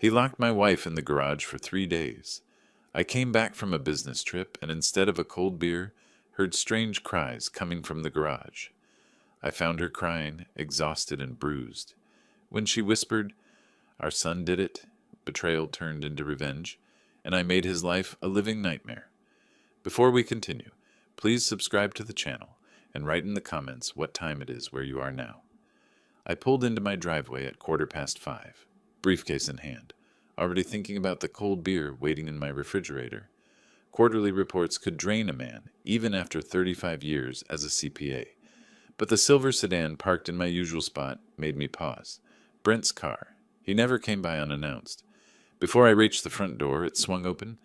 He locked my wife in the garage for 3 days. I came back from a business trip and instead of a cold beer, heard strange cries coming from the garage. I found her crying, exhausted and bruised. When she whispered, "Our son did it," betrayal turned into revenge, and I made his life a living nightmare. Before we continue, please subscribe to the channel and write in the comments what time it is where you are now. I pulled into my driveway at 5:15, briefcase in hand, already thinking about the cold beer waiting in my refrigerator. Quarterly reports could drain a man, even after 35 years as a CPA. But the silver sedan parked in my usual spot made me pause. Brent's car. He never came by unannounced. Before I reached the front door, it swung open.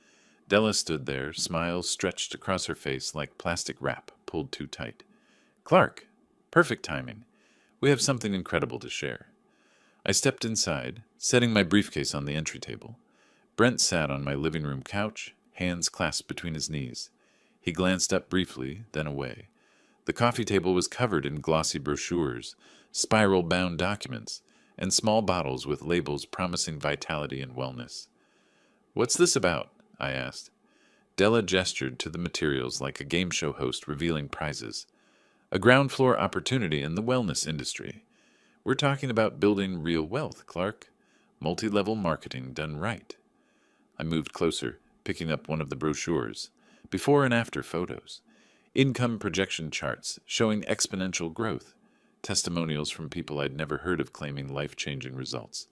Della stood there, smiles stretched across her face like plastic wrap pulled too tight. "Clark! Perfect timing. We have something incredible to share." I stepped inside, setting my briefcase on the entry table. Brent sat on my living room couch, hands clasped between his knees. He glanced up briefly, then away. The coffee table was covered in glossy brochures, spiral-bound documents, and small bottles with labels promising vitality and wellness. "What's this about?" I asked. Della gestured to the materials like a game show host revealing prizes. "A ground floor opportunity in the wellness industry. We're talking about building real wealth, Clark. Multi-level marketing done right." I moved closer, picking up one of the brochures. Before and after photos. Income projection charts showing exponential growth. Testimonials from people I'd never heard of claiming life-changing results.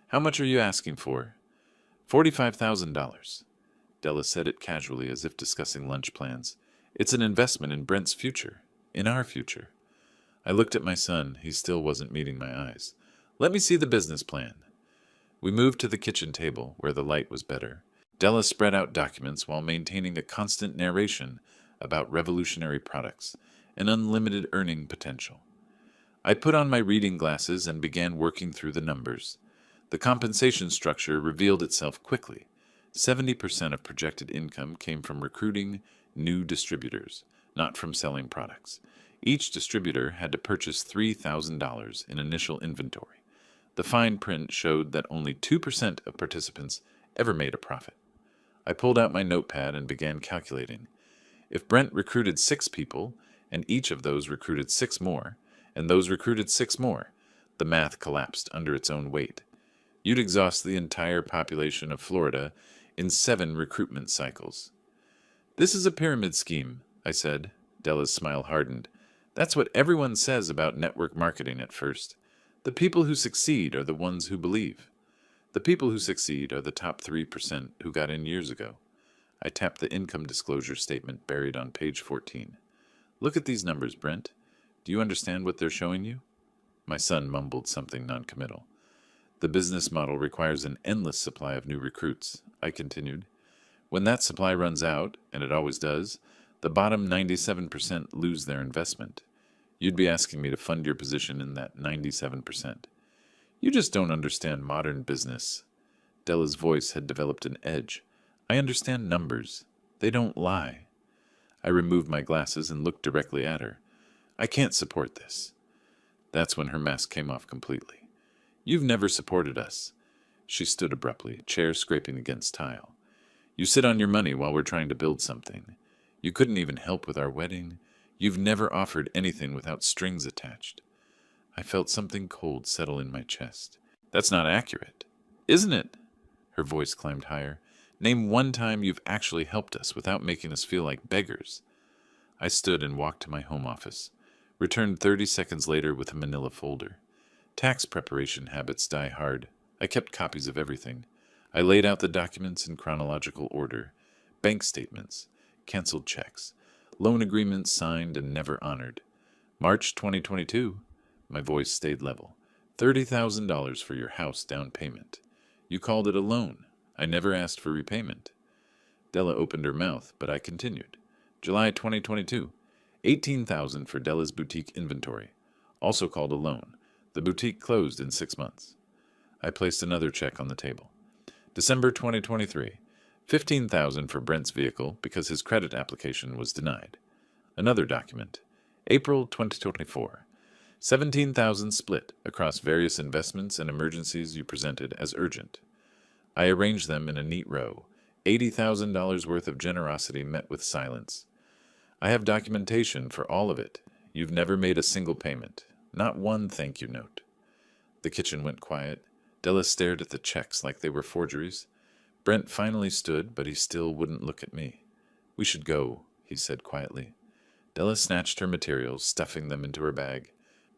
"How much are you asking for?" $45,000. Della said it casually as if discussing lunch plans. "It's an investment in Brent's future. In our future." I looked at my son. He still wasn't meeting my eyes. "Let me see the business plan." We moved to the kitchen table, where the light was better. Della spread out documents while maintaining a constant narration about revolutionary products and unlimited earning potential. I put on my reading glasses and began working through the numbers. The compensation structure revealed itself quickly. 70% of projected income came from recruiting new distributors, not from selling products. Each distributor had to purchase $3,000 in initial inventory. The fine print showed that only 2% of participants ever made a profit. I pulled out my notepad and began calculating. If Brent recruited 6 people, and each of those recruited 6 more, and those recruited 6 more, the math collapsed under its own weight. You'd exhaust the entire population of Florida in 7 recruitment cycles. "This is a pyramid scheme," I said. Della's smile hardened. "That's what everyone says about network marketing at first. The people who succeed are the ones who believe. The people who succeed are the top 3% who got in years ago." I tapped the income disclosure statement buried on page 14. "Look at these numbers, Brent. Do you understand what they're showing you?" My son mumbled something noncommittal. "The business model requires an endless supply of new recruits," I continued. "When that supply runs out, and it always does, the bottom 97% lose their investment. You'd be asking me to fund your position in that 97%. You just don't understand modern business." Della's voice had developed an edge. "I understand numbers. They don't lie." I removed my glasses and looked directly at her. "I can't support this." That's when her mask came off completely. "You've never supported us." She stood abruptly, chair scraping against tile. "You sit on your money while we're trying to build something. You couldn't even help with our wedding. You've never offered anything without strings attached." I felt something cold settle in my chest. "That's not accurate." "Isn't it?" Her voice climbed higher. "Name one time you've actually helped us without making us feel like beggars." I stood and walked to my home office. Returned 30 seconds later with a manila folder. Tax preparation habits die hard. I kept copies of everything. I laid out the documents in chronological order. Bank statements, canceled checks, loan agreements signed and never honored. March 2022. My voice stayed level. $30,000 for your house down payment. You called it a loan. I never asked for repayment. Della opened her mouth, but I continued. July 2022. $18,000 for Della's boutique inventory. Also called a loan. The boutique closed in 6 months. I placed another check on the table. December 2023. $15,000 for Brent's vehicle because his credit application was denied. Another document. April 2024. $17,000 split across various investments and emergencies you presented as urgent. I arranged them in a neat row. $80,000 worth of generosity met with silence. I have documentation for all of it. You've never made a single payment. Not one thank you note. The kitchen went quiet. Della stared at the checks like they were forgeries. Brent finally stood, but he still wouldn't look at me. We should go, he said quietly. Della snatched her materials, stuffing them into her bag.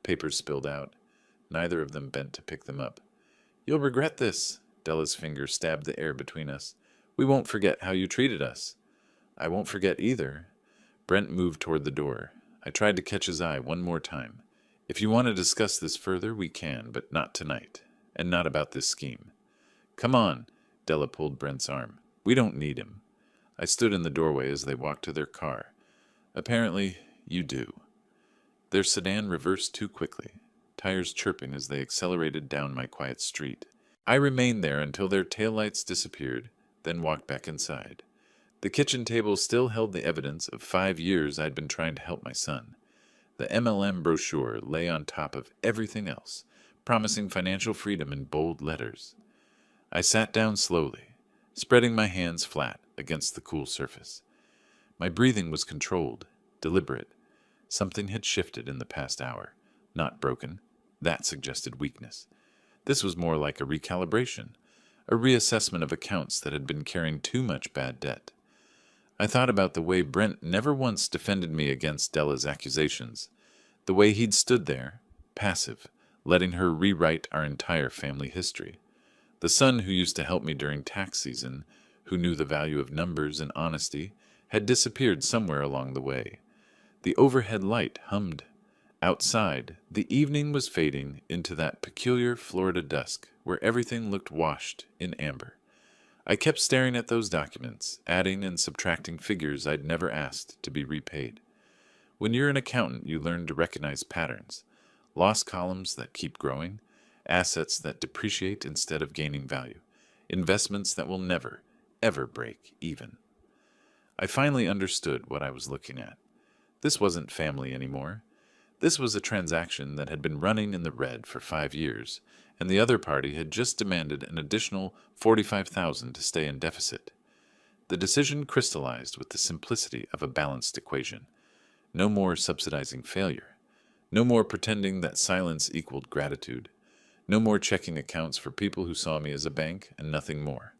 Papers spilled out. Neither of them bent to pick them up. You'll regret this. Della's finger stabbed the air between us. We won't forget how you treated us. I won't forget either. Brent moved toward the door. I tried to catch his eye one more time. If you want to discuss this further, we can, but not tonight, and not about this scheme. Come on, Della pulled Brent's arm. We don't need him. I stood in the doorway as they walked to their car. Apparently, you do. Their sedan reversed too quickly, tires chirping as they accelerated down my quiet street. I remained there until their taillights disappeared, then walked back inside. The kitchen table still held the evidence of 5 years I'd been trying to help my son. The MLM brochure lay on top of everything else, promising financial freedom in bold letters. I sat down slowly, spreading my hands flat against the cool surface. My breathing was controlled, deliberate. Something had shifted in the past hour, not broken. That suggested weakness. This was more like a recalibration, a reassessment of accounts that had been carrying too much bad debt. I thought about the way Brent never once defended me against Della's accusations, the way he'd stood there, passive, letting her rewrite our entire family history. The son who used to help me during tax season, who knew the value of numbers and honesty, had disappeared somewhere along the way. The overhead light hummed. Outside, the evening was fading into that peculiar Florida dusk where everything looked washed in amber. I kept staring at those documents, adding and subtracting figures I'd never asked to be repaid. When you're an accountant, you learn to recognize patterns, loss columns that keep growing, assets that depreciate instead of gaining value, investments that will never, ever break even. I finally understood what I was looking at. This wasn't family anymore. This was a transaction that had been running in the red for 5 years, and the other party had just demanded an additional $45,000 to stay in deficit. The decision crystallized with the simplicity of a balanced equation. No more subsidizing failure. No more pretending that silence equaled gratitude. No more checking accounts for people who saw me as a bank and nothing more.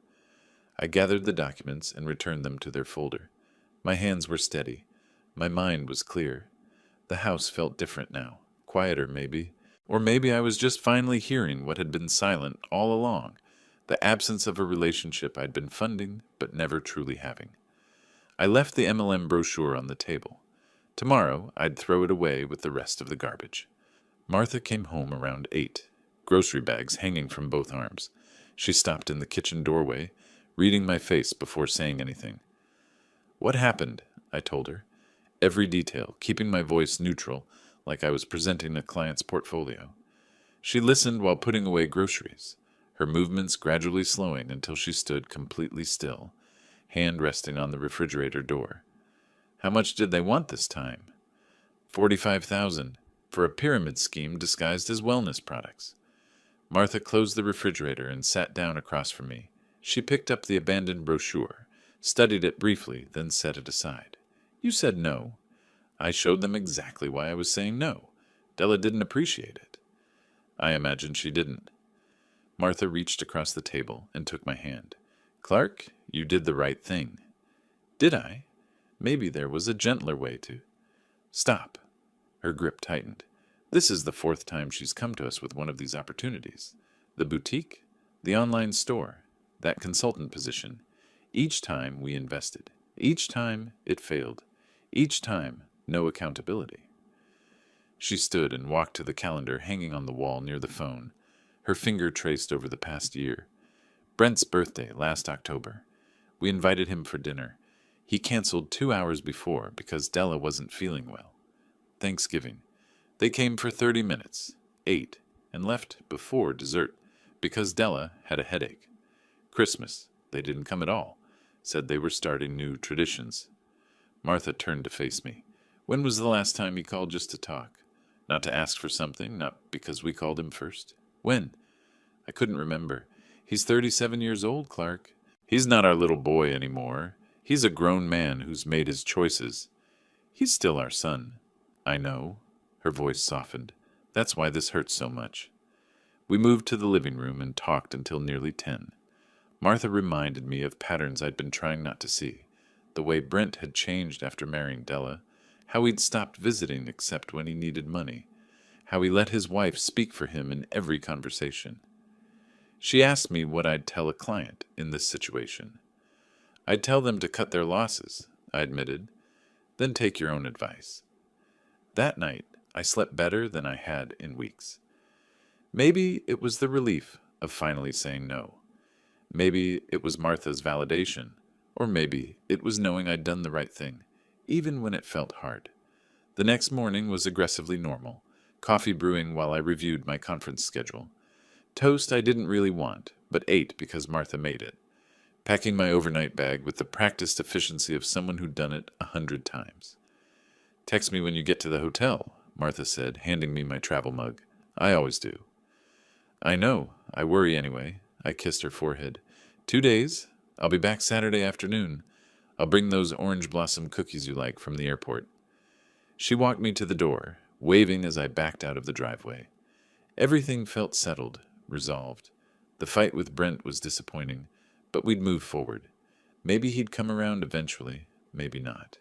I gathered the documents and returned them to their folder. My hands were steady. My mind was clear. The house felt different now, quieter maybe. Or maybe I was just finally hearing what had been silent all along, the absence of a relationship I'd been funding but never truly having. I left the MLM brochure on the table. Tomorrow I'd throw it away with the rest of the garbage. Martha came home around 8, grocery bags hanging from both arms. She stopped in the kitchen doorway, reading my face before saying anything. What happened? I told her. Every detail, keeping my voice neutral, like I was presenting a client's portfolio. She listened while putting away groceries, her movements gradually slowing until she stood completely still, hand resting on the refrigerator door. How much did they want this time? $45,000 for a pyramid scheme disguised as wellness products. Martha closed the refrigerator and sat down across from me. She picked up the abandoned brochure, studied it briefly, then set it aside. You said no. I showed them exactly why I was saying no. Della didn't appreciate it. I imagined she didn't. Martha reached across the table and took my hand. Clark, you did the right thing. Did I? Maybe there was a gentler way to. Stop. Her grip tightened. This is the 4th time she's come to us with one of these opportunities. The boutique, the online store, that consultant position. Each time we invested. Each time it failed. Each time no accountability. She stood and walked to the calendar hanging on the wall near the phone. Her finger traced over the past year. Brent's birthday last October. We invited him for dinner. He canceled 2 hours before because Della wasn't feeling well. Thanksgiving. They came for 30 minutes, ate, and left before dessert because Della had a headache. Christmas. They didn't come at all. Said they were starting new traditions. Martha turned to face me. When was the last time he called just to talk? Not to ask for something, not because we called him first. When? I couldn't remember. He's 37 years old, Clark. He's not our little boy anymore. He's a grown man who's made his choices. He's still our son. I know. Her voice softened. That's why this hurts so much. We moved to the living room and talked until nearly 10. Martha reminded me of patterns I'd been trying not to see. The way Brent had changed after marrying Della. How he'd stopped visiting except when he needed money. How he let his wife speak for him in every conversation. She asked me what I'd tell a client in this situation. I'd tell them to cut their losses, I admitted. Then take your own advice. That night, I slept better than I had in weeks. Maybe it was the relief of finally saying no. Maybe it was Martha's validation, or maybe it was knowing I'd done the right thing, even when it felt hard. The next morning was aggressively normal, coffee brewing while I reviewed my conference schedule. Toast I didn't really want, but ate because Martha made it. Packing my overnight bag with the practiced efficiency of someone who'd done it 100 times. Text me when you get to the hotel, Martha said, handing me my travel mug. I always do. I know. I worry anyway. I kissed her forehead. 2 days. I'll be back Saturday afternoon. I'll bring those orange blossom cookies you like from the airport. She walked me to the door, waving as I backed out of the driveway. Everything felt settled, resolved. The fight with Brent was disappointing, but we'd move forward. Maybe he'd come around eventually, maybe not.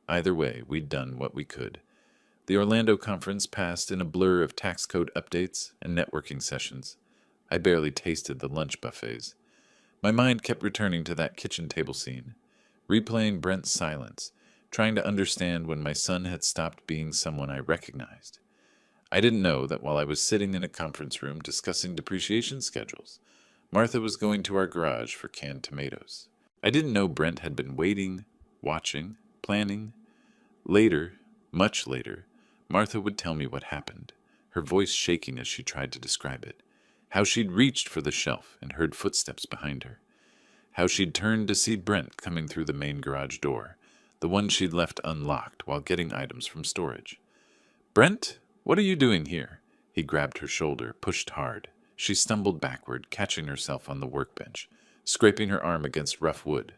Either way, we'd done what we could. The Orlando conference passed in a blur of tax code updates and networking sessions. I barely tasted the lunch buffets. My mind kept returning to that kitchen table scene, replaying Brent's silence, trying to understand when my son had stopped being someone I recognized. I didn't know that while I was sitting in a conference room discussing depreciation schedules, Martha was going to our garage for canned tomatoes. I didn't know Brent had been waiting, watching, planning. Later, much later, Martha would tell me what happened, her voice shaking as she tried to describe it. How she'd reached for the shelf and heard footsteps behind her. How she'd turned to see Brent coming through the main garage door, the one she'd left unlocked while getting items from storage. "Brent, what are you doing here?" He grabbed her shoulder, pushed hard. She stumbled backward, catching herself on the workbench, scraping her arm against rough wood.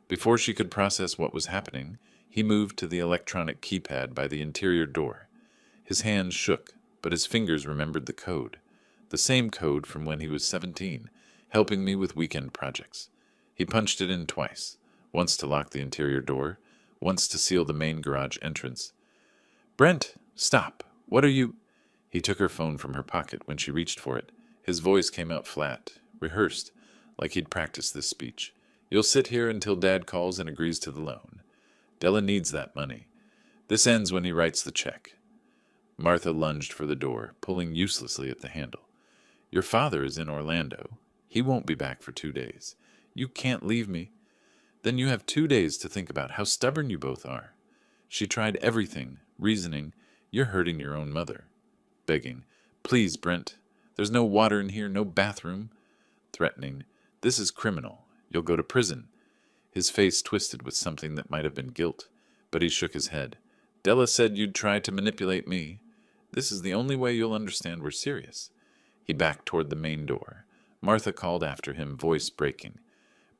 Before she could process what was happening, he moved to the electronic keypad by the interior door. His hands shook, but his fingers remembered the code. The same code from when he was 17, helping me with weekend projects. He punched it in twice, once to lock the interior door, once to seal the main garage entrance. "Brent, stop. What are you—" He took her phone from her pocket when she reached for it. His voice came out flat, rehearsed, like he'd practiced this speech. "You'll sit here until Dad calls and agrees to the loan. Della needs that money. This ends when he writes the check." Martha lunged for the door, pulling uselessly at the handle. "Your father is in Orlando. He won't be back for 2 days. You can't leave me. Then you have 2 days to think about how stubborn you both are." She tried everything, reasoning, "You're hurting your own mother." Begging, "Please, Brent. There's no water in here, no bathroom." Threatening, "This is criminal. You'll go to prison." His face twisted with something that might have been guilt, but he shook his head. "Della said you'd try to manipulate me. This is the only way you'll understand we're serious." He backed toward the main door. Martha called after him, voice breaking.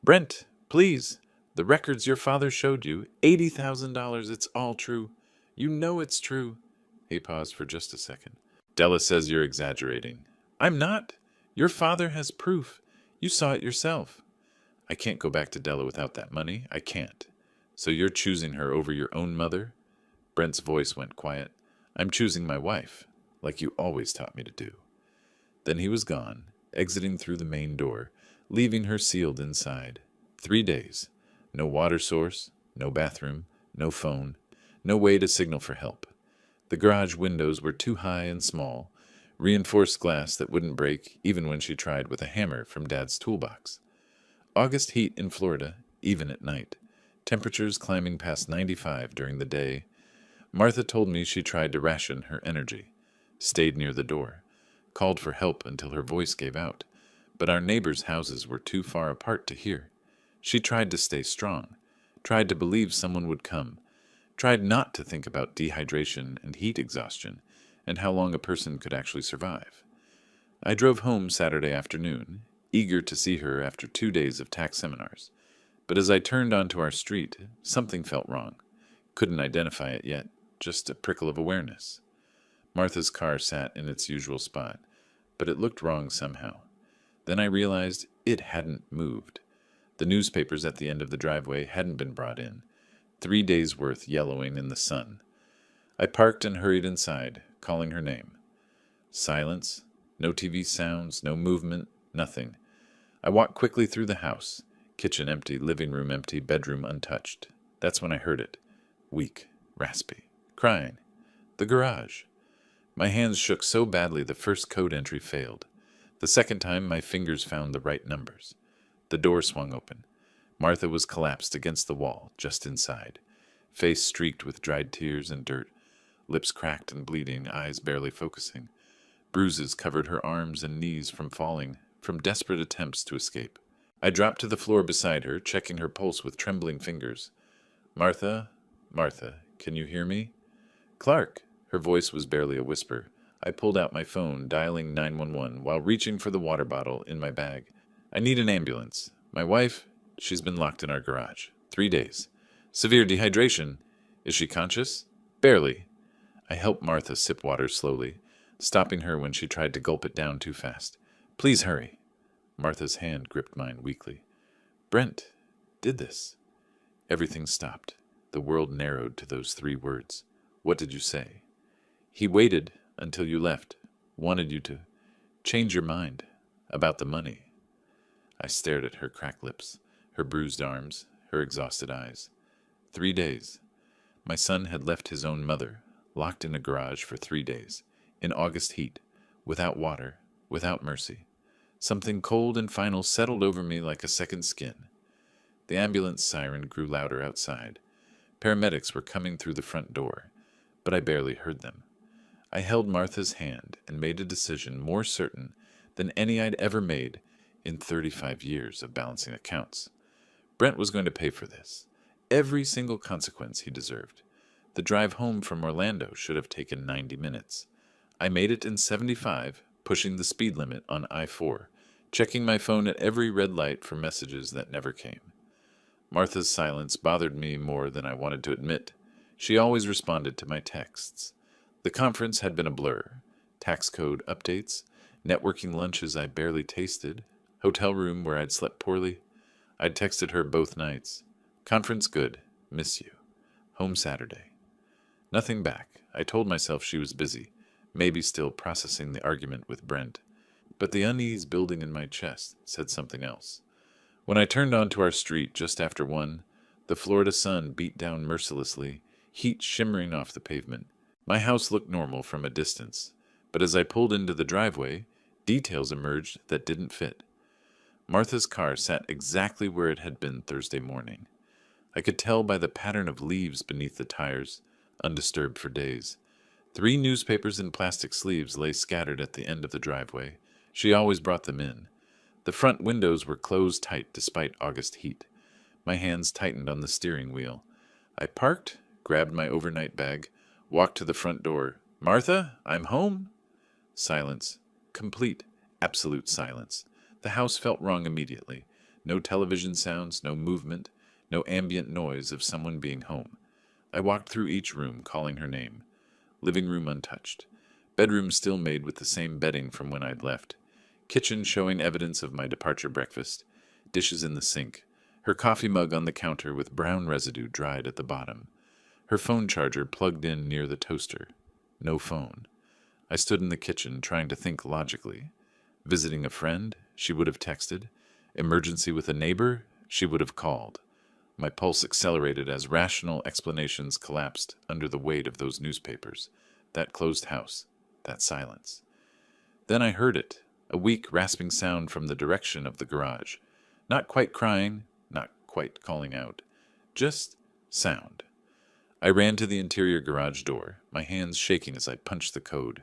"Brent, please. The records your father showed you, $80,000, it's all true. You know it's true." He paused for just a second. "Della says you're exaggerating." "I'm not. Your father has proof. You saw it yourself." "I can't go back to Della without that money. I can't." "So you're choosing her over your own mother?" Brent's voice went quiet. "I'm choosing my wife, like you always taught me to do." Then he was gone, exiting through the main door, leaving her sealed inside. 3 days. No water source, no bathroom, no phone, no way to signal for help. The garage windows were too high and small, reinforced glass that wouldn't break even when she tried with a hammer from Dad's toolbox. August heat in Florida, even at night. Temperatures climbing past 95 during the day. Martha told me she tried to ration her energy, stayed near the door, called for help until her voice gave out, but our neighbors' houses were too far apart to hear. She tried to stay strong, tried to believe someone would come, tried not to think about dehydration and heat exhaustion and how long a person could actually survive. I drove home Saturday afternoon, eager to see her after 2 days of tax seminars. But as I turned onto our street, something felt wrong. Couldn't identify it yet, just a prickle of awareness. Martha's car sat in its usual spot, but it looked wrong somehow. Then I realized it hadn't moved. The newspapers at the end of the driveway hadn't been brought in. 3 days' worth yellowing in the sun. I parked and hurried inside, calling her name. Silence. No TV sounds, no movement, nothing. I walked quickly through the house. Kitchen empty, living room empty, bedroom untouched. That's when I heard it. Weak, raspy, crying. The garage. My hands shook so badly the first code entry failed. The second time my fingers found the right numbers. The door swung open. Martha was collapsed against the wall, just inside. Face streaked with dried tears and dirt. Lips cracked and bleeding, eyes barely focusing. Bruises covered her arms and knees from falling, from desperate attempts to escape. I dropped to the floor beside her, checking her pulse with trembling fingers. Martha, Martha, can you hear me? Clark. Her voice was barely a whisper. I pulled out my phone, dialing 911, while reaching for the water bottle in my bag. I need an ambulance. My wife, she's been locked in our garage. 3 days. Severe dehydration. Is she conscious? Barely. I helped Martha sip water slowly, stopping her when she tried to gulp it down too fast. Please hurry. Martha's hand gripped mine weakly. Brent did this. Everything stopped. The world narrowed to those 3 words. What did you say? He waited until you left. Wanted you to change your mind about the money. I stared at her cracked lips, her bruised arms, her exhausted eyes. 3 days. My son had left his own mother, locked in a garage for 3 days, in August heat, without water, without mercy. Something cold and final settled over me like a second skin. The ambulance siren grew louder outside. Paramedics were coming through the front door, but I barely heard them. I held Martha's hand and made a decision more certain than any I'd ever made in 35 years of balancing accounts. Brent was going to pay for this. Every single consequence he deserved. The drive home from Orlando should have taken 90 minutes. I made it in 75, pushing the speed limit on I-4, checking my phone at every red light for messages that never came. Martha's silence bothered me more than I wanted to admit. She always responded to my texts. The conference had been a blur. Tax code updates, networking lunches I barely tasted, hotel room where I'd slept poorly. I'd texted her both nights. Conference good. Miss you. Home Saturday. Nothing back. I told myself she was busy, maybe still processing the argument with Brent. But the unease building in my chest said something else. When I turned onto our street just after 1, the Florida sun beat down mercilessly, heat shimmering off the pavement. My house looked normal from a distance, but as I pulled into the driveway, details emerged that didn't fit. Martha's car sat exactly where it had been Thursday morning. I could tell by the pattern of leaves beneath the tires, undisturbed for days. 3 newspapers in plastic sleeves lay scattered at the end of the driveway. She always brought them in. The front windows were closed tight despite August heat. My hands tightened on the steering wheel. I parked, grabbed my overnight bag, walked to the front door. Martha, I'm home. Silence. Complete, absolute silence. The house felt wrong immediately. No television sounds, no movement, no ambient noise of someone being home. I walked through each room, calling her name. Living room untouched. Bedroom still made with the same bedding from when I'd left. Kitchen showing evidence of my departure breakfast. Dishes in the sink. Her coffee mug on the counter with brown residue dried at the bottom. Her phone charger plugged in near the toaster. No phone. I stood in the kitchen trying to think logically. Visiting a friend? She would have texted. Emergency with a neighbor? She would have called. My pulse accelerated as rational explanations collapsed under the weight of those newspapers, that closed house, that silence. Then I heard it, a weak, rasping sound from the direction of the garage. Not quite crying, not quite calling out. Just sound. I ran to the interior garage door, my hands shaking as I punched the code.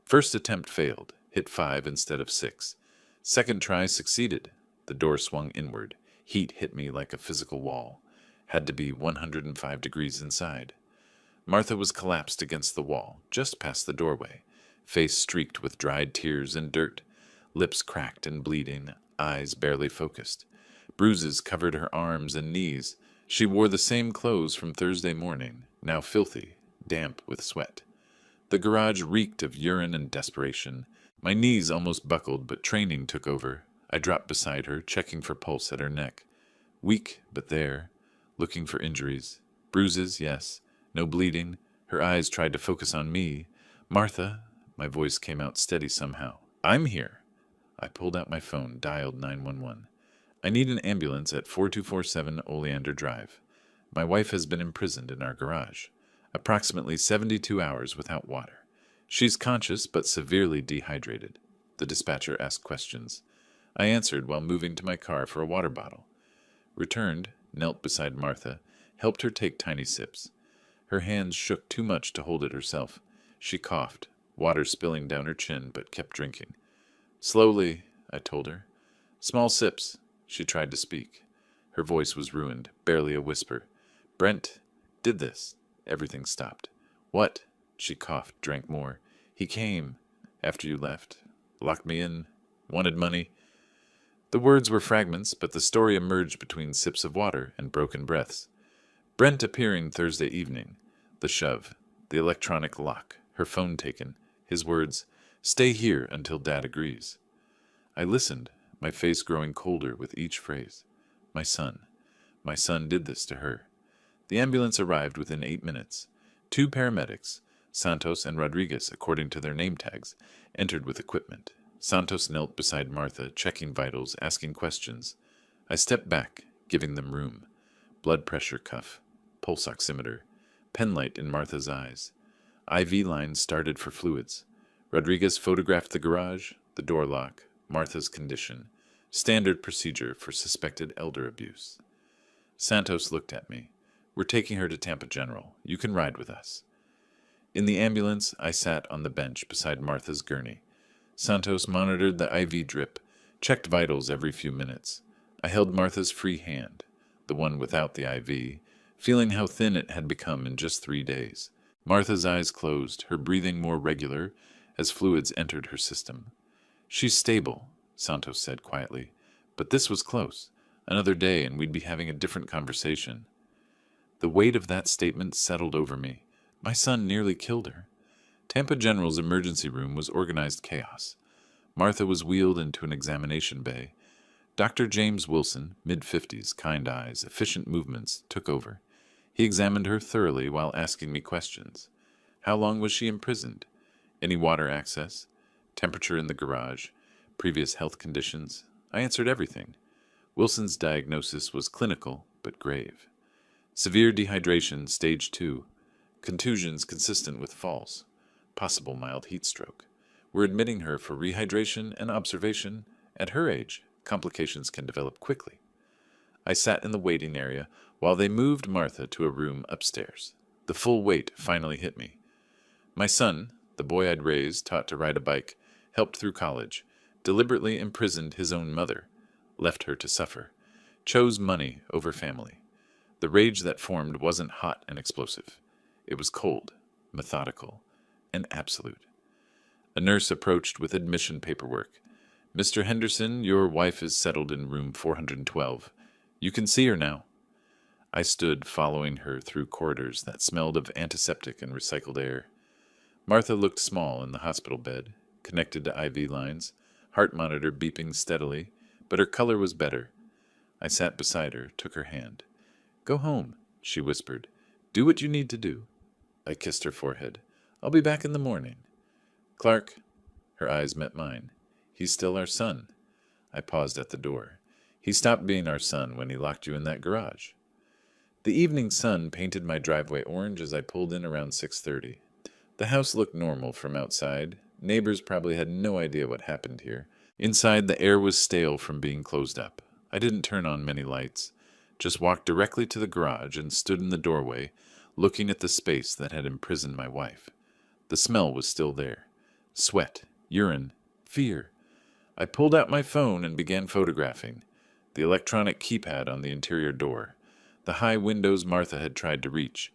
First attempt failed, hit 5 instead of 6. Second try succeeded. The door swung inward. Heat hit me like a physical wall. Had to be 105 degrees inside. Martha was collapsed against the wall, just past the doorway, face streaked with dried tears and dirt, lips cracked and bleeding, eyes barely focused. Bruises covered her arms and knees. She wore the same clothes from Thursday morning, now filthy, damp with sweat. The garage reeked of urine and desperation. My knees almost buckled, but training took over. I dropped beside her, checking for pulse at her neck. Weak, but there, looking for injuries. Bruises, yes. No bleeding. Her eyes tried to focus on me. Martha, my voice came out steady somehow. I'm here. I pulled out my phone, dialed 911. I need an ambulance at 4247 Oleander Drive. My wife has been imprisoned in our garage. Approximately 72 hours without water. She's conscious but severely dehydrated. The dispatcher asked questions. I answered while moving to my car for a water bottle. Returned, knelt beside Martha, helped her take tiny sips. Her hands shook too much to hold it herself. She coughed, water spilling down her chin, but kept drinking. Slowly, I told her. Small sips. She tried to speak. Her voice was ruined, barely a whisper. Brent did this. Everything stopped. What? She coughed, drank more. He came after you left. Locked me in. Wanted money. The words were fragments, but the story emerged between sips of water and broken breaths. Brent appearing Thursday evening. The shove. The electronic lock. Her phone taken. His words, "Stay here until Dad agrees." I listened, my face growing colder with each phrase. My son. My son did this to her. The ambulance arrived within 8 minutes. 2 paramedics, Santos and Rodriguez according to their name tags, entered with equipment. Santos knelt beside Martha, checking vitals, asking questions. I stepped back, giving them room. Blood pressure cuff, pulse oximeter, pen light in Martha's eyes. IV lines started for fluids. Rodriguez photographed the garage, the door lock, Martha's condition. Standard procedure for suspected elder abuse. Santos looked at me. We're taking her to Tampa General. You can ride with us. In the ambulance, I sat on the bench beside Martha's gurney. Santos monitored the IV drip, checked vitals every few minutes. I held Martha's free hand, the one without the IV, feeling how thin it had become in just 3 days. Martha's eyes closed, her breathing more regular as fluids entered her system. She's stable, Santos said quietly, but this was close. Another day and we'd be having a different conversation. The weight of that statement settled over me. My son nearly killed her. Tampa General's emergency room was organized chaos. Martha was wheeled into an examination bay. Dr. James Wilson, mid-50s, kind eyes, efficient movements, took over. He examined her thoroughly while asking me questions. How long was she imprisoned? Any water access? Temperature in the garage? Previous health conditions? I answered everything. Wilson's diagnosis was clinical, but grave. Severe dehydration, stage 2. Contusions consistent with falls. Possible mild heat stroke. We're admitting her for rehydration and observation. At her age, complications can develop quickly. I sat in the waiting area while they moved Martha to a room upstairs. The full weight finally hit me. My son, the boy I'd raised, taught to ride a bike, helped through college, deliberately imprisoned his own mother, left her to suffer, chose money over family. The rage that formed wasn't hot and explosive. It was cold, methodical, and absolute. A nurse approached with admission paperwork. "Mr. Henderson, your wife is settled in room 412. You can see her now." I stood following her through corridors that smelled of antiseptic and recycled air. Martha looked small in the hospital bed, connected to IV lines, heart monitor beeping steadily, but her color was better. I sat beside her, took her hand. "Go home," she whispered. "Do what you need to do." I kissed her forehead. "I'll be back in the morning." "Clark." Her eyes met mine. "He's still our son." I paused at the door. "He stopped being our son when he locked you in that garage." The evening sun painted my driveway orange as I pulled in around 6:30. The house looked normal from outside. Neighbors probably had no idea what happened here. Inside, the air was stale from being closed up. I didn't turn on many lights, just walked directly to the garage and stood in the doorway, looking at the space that had imprisoned my wife. The smell was still there. Sweat, urine, fear. I pulled out my phone and began photographing. The electronic keypad on the interior door. The high windows Martha had tried to reach.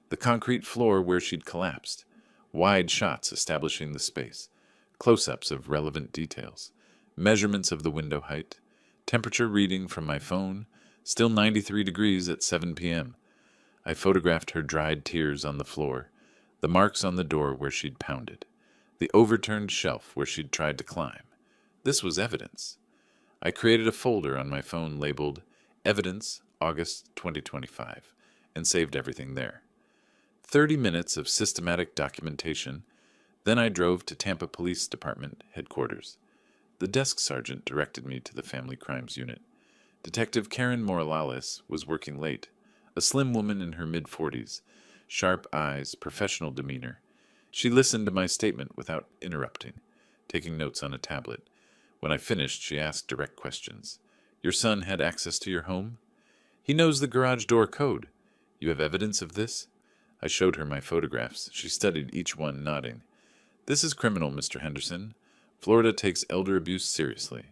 The concrete floor where she'd collapsed. Wide shots establishing the space. Close-ups of relevant details. Measurements of the window height. Temperature reading from my phone, still 93 degrees at 7 p.m. I photographed her dried tears on the floor, the marks on the door where she'd pounded, the overturned shelf where she'd tried to climb. This was evidence. I created a folder on my phone labeled Evidence August 2025 and saved everything there. 30 minutes of systematic documentation. Then I drove to Tampa Police Department headquarters. The desk sergeant directed me to the Family Crimes Unit. Detective Karen Morales was working late, a slim woman in her mid-40s, sharp eyes, professional demeanor. She listened to my statement without interrupting, taking notes on a tablet. When I finished, she asked direct questions. Your son had access to your home? He knows the garage door code. You have evidence of this? I showed her my photographs. She studied each one, nodding. This is criminal, Mr. Henderson. Florida takes elder abuse seriously.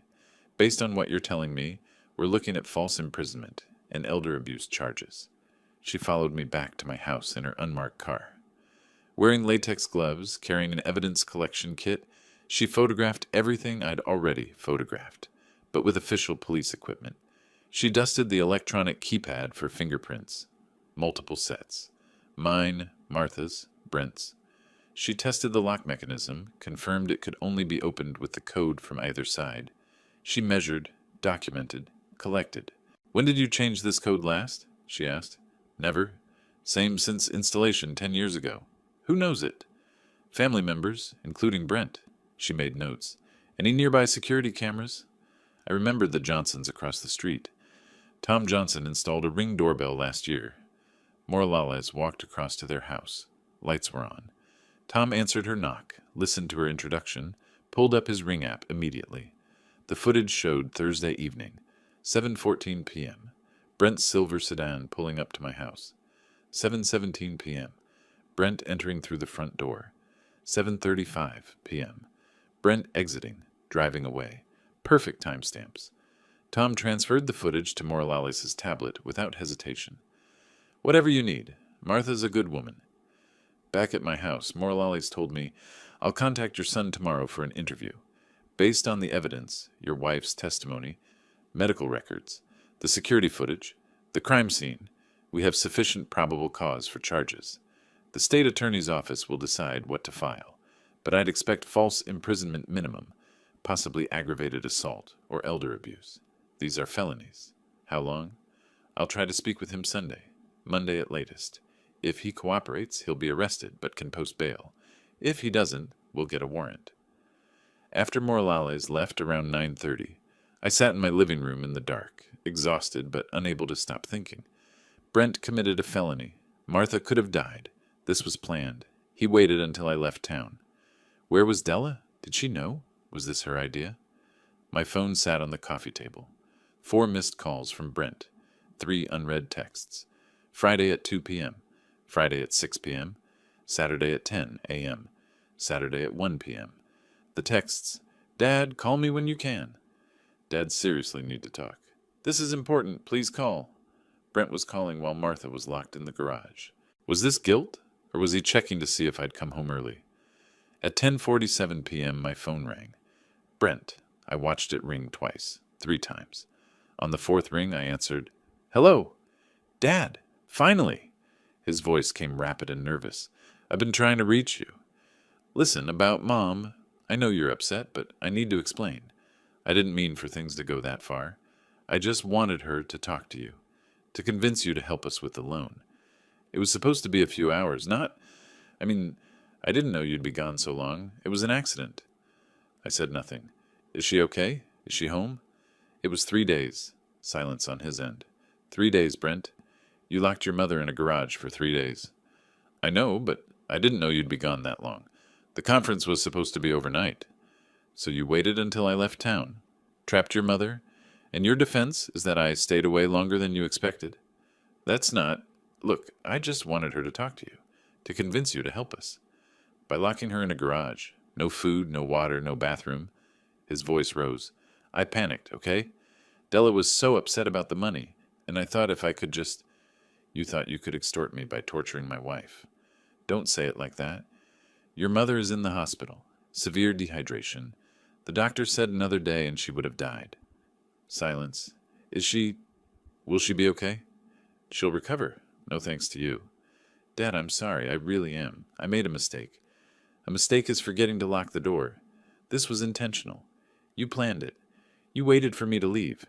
Based on what you're telling me, we're looking at false imprisonment and elder abuse charges. She followed me back to my house in her unmarked car. Wearing latex gloves, carrying an evidence collection kit, she photographed everything I'd already photographed, but with official police equipment. She dusted the electronic keypad for fingerprints. Multiple sets. Mine, Martha's, Brent's. She tested the lock mechanism, confirmed it could only be opened with the code from either side. She measured, documented, collected. When did you change this code last? She asked. Never. Same since installation 10 years ago. Who knows it? Family members, including Brent. She made notes. Any nearby security cameras? I remembered the Johnsons across the street. Tom Johnson installed a Ring doorbell last year. Morales walked across to their house. Lights were on. Tom answered her knock, listened to her introduction, pulled up his Ring app immediately. The footage showed Thursday evening, 7:14 p.m. Brent's silver sedan pulling up to my house. 7:17 p.m. Brent entering through the front door. 7:35 p.m. Brent exiting, driving away. Perfect timestamps. Tom transferred the footage to Morales' tablet without hesitation. Whatever you need. Martha's a good woman. Back at my house, Morales told me, I'll contact your son tomorrow for an interview. Based on the evidence, your wife's testimony, medical records, the security footage, the crime scene, we have sufficient probable cause for charges. The state attorney's office will decide what to file, but I'd expect false imprisonment minimum, possibly aggravated assault or elder abuse. These are felonies. How long? I'll try to speak with him Sunday, Monday at latest. If he cooperates, he'll be arrested, but can post bail. If he doesn't, we'll get a warrant. After Morales left around 9:30, I sat in my living room in the dark, exhausted but unable to stop thinking. Brent committed a felony. Martha could have died. This was planned. He waited until I left town. Where was Della? Did she know? Was this her idea? My phone sat on the coffee table. 4 missed calls from Brent. 3 unread texts. Friday at 2 p.m. Friday at 6 p.m. Saturday at 10 a.m. Saturday at 1 p.m. The texts, Dad, call me when you can. Dad seriously need to talk. This is important. Please call. Brent was calling while Martha was locked in the garage. Was this guilt, or was he checking to see if I'd come home early? At 10:47 p.m., my phone rang. Brent. I watched it ring twice, 3 times. On the 4th ring, I answered, Hello. Dad, finally. His voice came rapid and nervous. I've been trying to reach you. Listen, about Mom, I know you're upset, but I need to explain. I didn't mean for things to go that far. I just wanted her to talk to you, to convince you to help us with the loan. It was supposed to be a few hours, I didn't know you'd be gone so long. It was an accident. I said nothing. Is she okay? Is she home? It was 3 days. Silence on his end. 3 days, Brent. You locked your mother in a garage for 3 days. I know, but I didn't know you'd be gone that long. The conference was supposed to be overnight. So you waited until I left town, trapped your mother, and your defense is that I stayed away longer than you expected. That's not... Look, I just wanted her to talk to you, to convince you to help us. By locking her in a garage, no food, no water, no bathroom. His voice rose. I panicked, okay? Della was so upset about the money, and I thought if I could just... You thought you could extort me by torturing my wife. Don't say it like that. Your mother is in the hospital. Severe dehydration. The doctor said another day and she would have died. Silence. Is she... Will she be okay? She'll recover. No thanks to you. Dad, I'm sorry. I really am. I made a mistake. A mistake is forgetting to lock the door. This was intentional. You planned it. You waited for me to leave.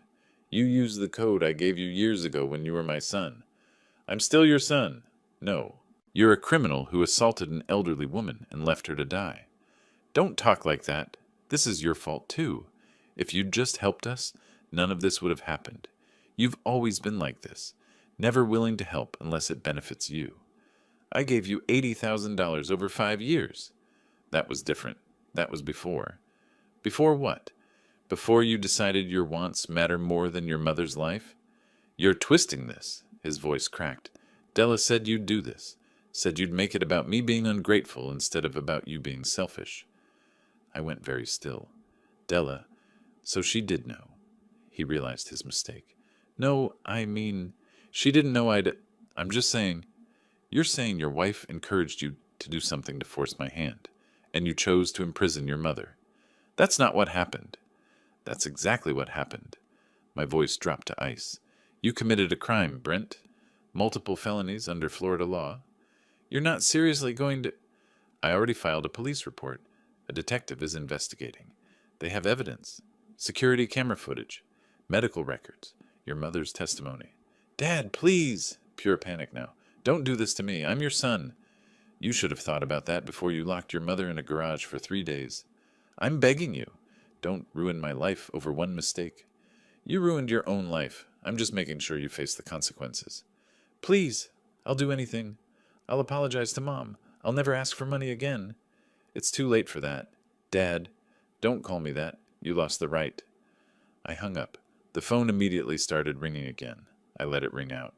You used the code I gave you years ago when you were my son. I'm still your son. No. You're a criminal who assaulted an elderly woman and left her to die. Don't talk like that. This is your fault, too. If you'd just helped us, none of this would have happened. You've always been like this, never willing to help unless it benefits you. I gave you $80,000 over 5 years. That was different. That was before. Before what? Before you decided your wants matter more than your mother's life? You're twisting this. His voice cracked. Della said you'd do this. Said you'd make it about me being ungrateful instead of about you being selfish. I went very still. Della, so she did know. He realized his mistake. No, I mean, she didn't know I'm just saying, you're saying your wife encouraged you to do something to force my hand, and you chose to imprison your mother. That's not what happened. That's exactly what happened. My voice dropped to ice. You committed a crime, Brent. Multiple felonies under Florida law. You're not seriously going to... I already filed a police report. A detective is investigating. They have evidence. Security camera footage. Medical records. Your mother's testimony. Dad, please! Pure panic now. Don't do this to me. I'm your son. You should have thought about that before you locked your mother in a garage for 3 days. I'm begging you. Don't ruin my life over one mistake. You ruined your own life. I'm just making sure you face the consequences. Please, I'll do anything. I'll apologize to Mom. I'll never ask for money again. It's too late for that. Dad, don't call me that. You lost the right. I hung up. The phone immediately started ringing again. I let it ring out.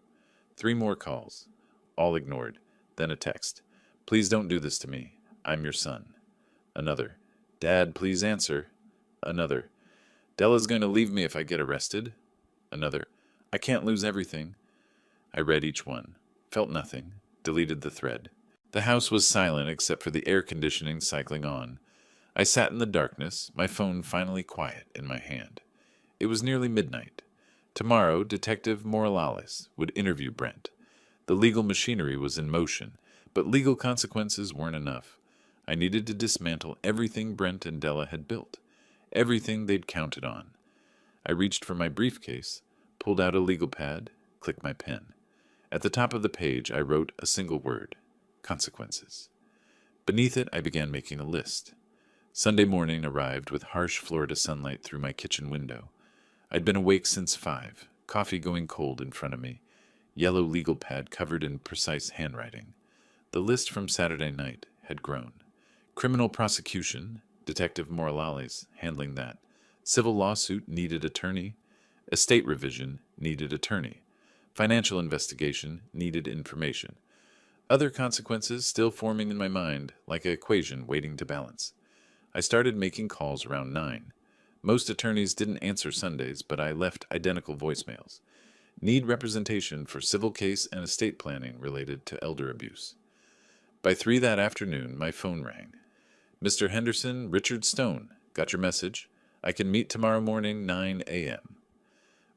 3 more calls. All ignored. Then a text. Please don't do this to me. I'm your son. Another. Dad, please answer. Another. Della's going to leave me if I get arrested. Another. I can't lose everything. I read each one. Felt nothing. Deleted the thread. The house was silent except for the air conditioning cycling on. I sat in the darkness, my phone finally quiet in my hand. It was nearly midnight. Tomorrow, Detective Morales would interview Brent. The legal machinery was in motion, but legal consequences weren't enough. I needed to dismantle everything Brent and Della had built, everything they'd counted on. I reached for my briefcase, pulled out a legal pad, clicked my pen. At the top of the page, I wrote a single word: consequences. Beneath it, I began making a list. Sunday morning arrived with harsh Florida sunlight through my kitchen window. I'd been awake since 5, coffee going cold in front of me, yellow legal pad covered in precise handwriting. The list from Saturday night had grown. Criminal prosecution, Detective Morales handling that. Civil lawsuit needed attorney. Estate revision needed attorney. Financial investigation needed information. Other consequences still forming in my mind, like an equation waiting to balance. I started making calls around 9. Most attorneys didn't answer Sundays, but I left identical voicemails. Need representation for civil case and estate planning related to elder abuse. By 3 that afternoon, my phone rang. Mr. Henderson, Richard Stone, got your message. I can meet tomorrow morning, 9 a.m.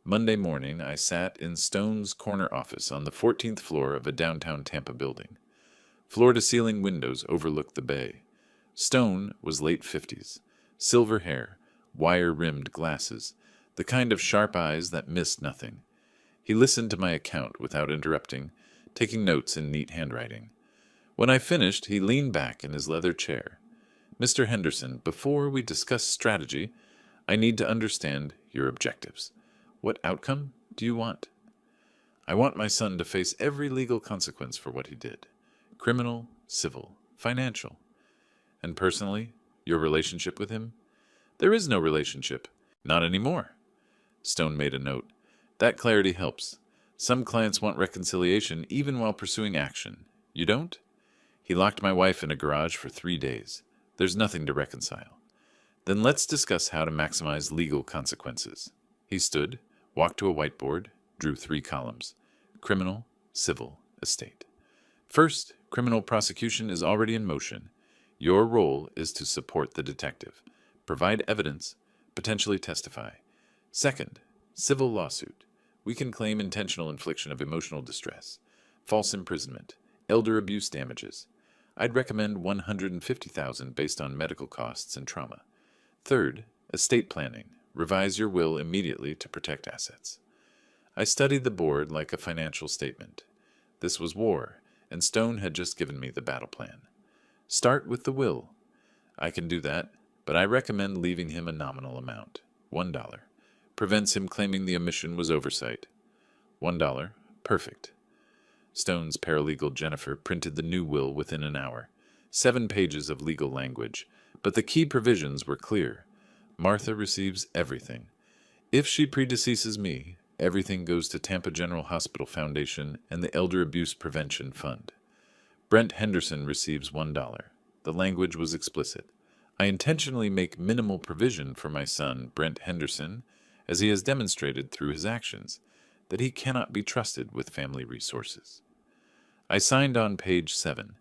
Monday morning, I sat in Stone's corner office on the 14th floor of a downtown Tampa building. Floor-to-ceiling windows overlooked the bay. Stone was late 50s, silver hair, wire-rimmed glasses, the kind of sharp eyes that missed nothing. He listened to my account without interrupting, taking notes in neat handwriting. When I finished, he leaned back in his leather chair. Mr. Henderson, before we discuss strategy, I need to understand your objectives. What outcome do you want? I want my son to face every legal consequence for what he did. Criminal, civil, financial. And personally, your relationship with him? There is no relationship. Not anymore. Stone made a note. That clarity helps. Some clients want reconciliation even while pursuing action. You don't? He locked my wife in a garage for 3 days. There's nothing to reconcile. Then let's discuss how to maximize legal consequences. He stood, walked to a whiteboard, drew 3 columns. Criminal, civil, estate. First, criminal prosecution is already in motion. Your role is to support the detective, provide evidence, potentially testify. Second, Civil lawsuit. We can claim intentional infliction of emotional distress, false imprisonment, elder abuse damages. I'd recommend $150,000 based on medical costs and trauma. Third, estate planning. Revise your will immediately to protect assets. I studied the board like a financial statement. This was war, and Stone had just given me the battle plan. Start with the will. I can do that, but I recommend leaving him a nominal amount, $1. Prevents him claiming the omission was oversight. $1. Perfect. Stone's paralegal Jennifer printed the new will within an hour. 7 pages of legal language, but the key provisions were clear. Martha receives everything. If she predeceases me, everything goes to Tampa General Hospital Foundation and the Elder Abuse Prevention Fund. Brent Henderson receives $1. The language was explicit. I intentionally make minimal provision for my son, Brent Henderson, as he has demonstrated through his actions that he cannot be trusted with family resources. I signed on page 7.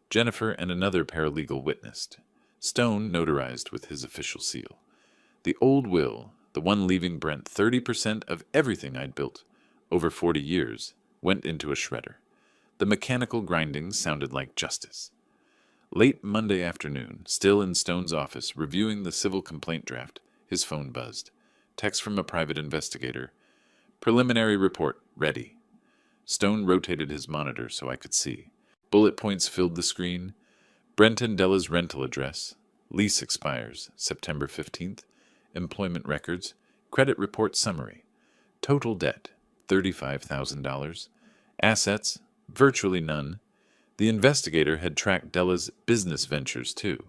Jennifer and another paralegal witnessed. Stone notarized with his official seal. The old will, the one leaving Brent 30% of everything I'd built over 40 years, went into a shredder. The mechanical grinding sounded like justice. Late Monday afternoon, still in Stone's office reviewing the civil complaint draft, his phone buzzed. Text from a private investigator. Preliminary report, ready. Stone rotated his monitor so I could see. Bullet points filled the screen. Brent and Della's rental address. Lease expires September 15th. Employment records. Credit report summary. Total debt, $35,000. Assets, virtually none. The investigator had tracked Della's business ventures too.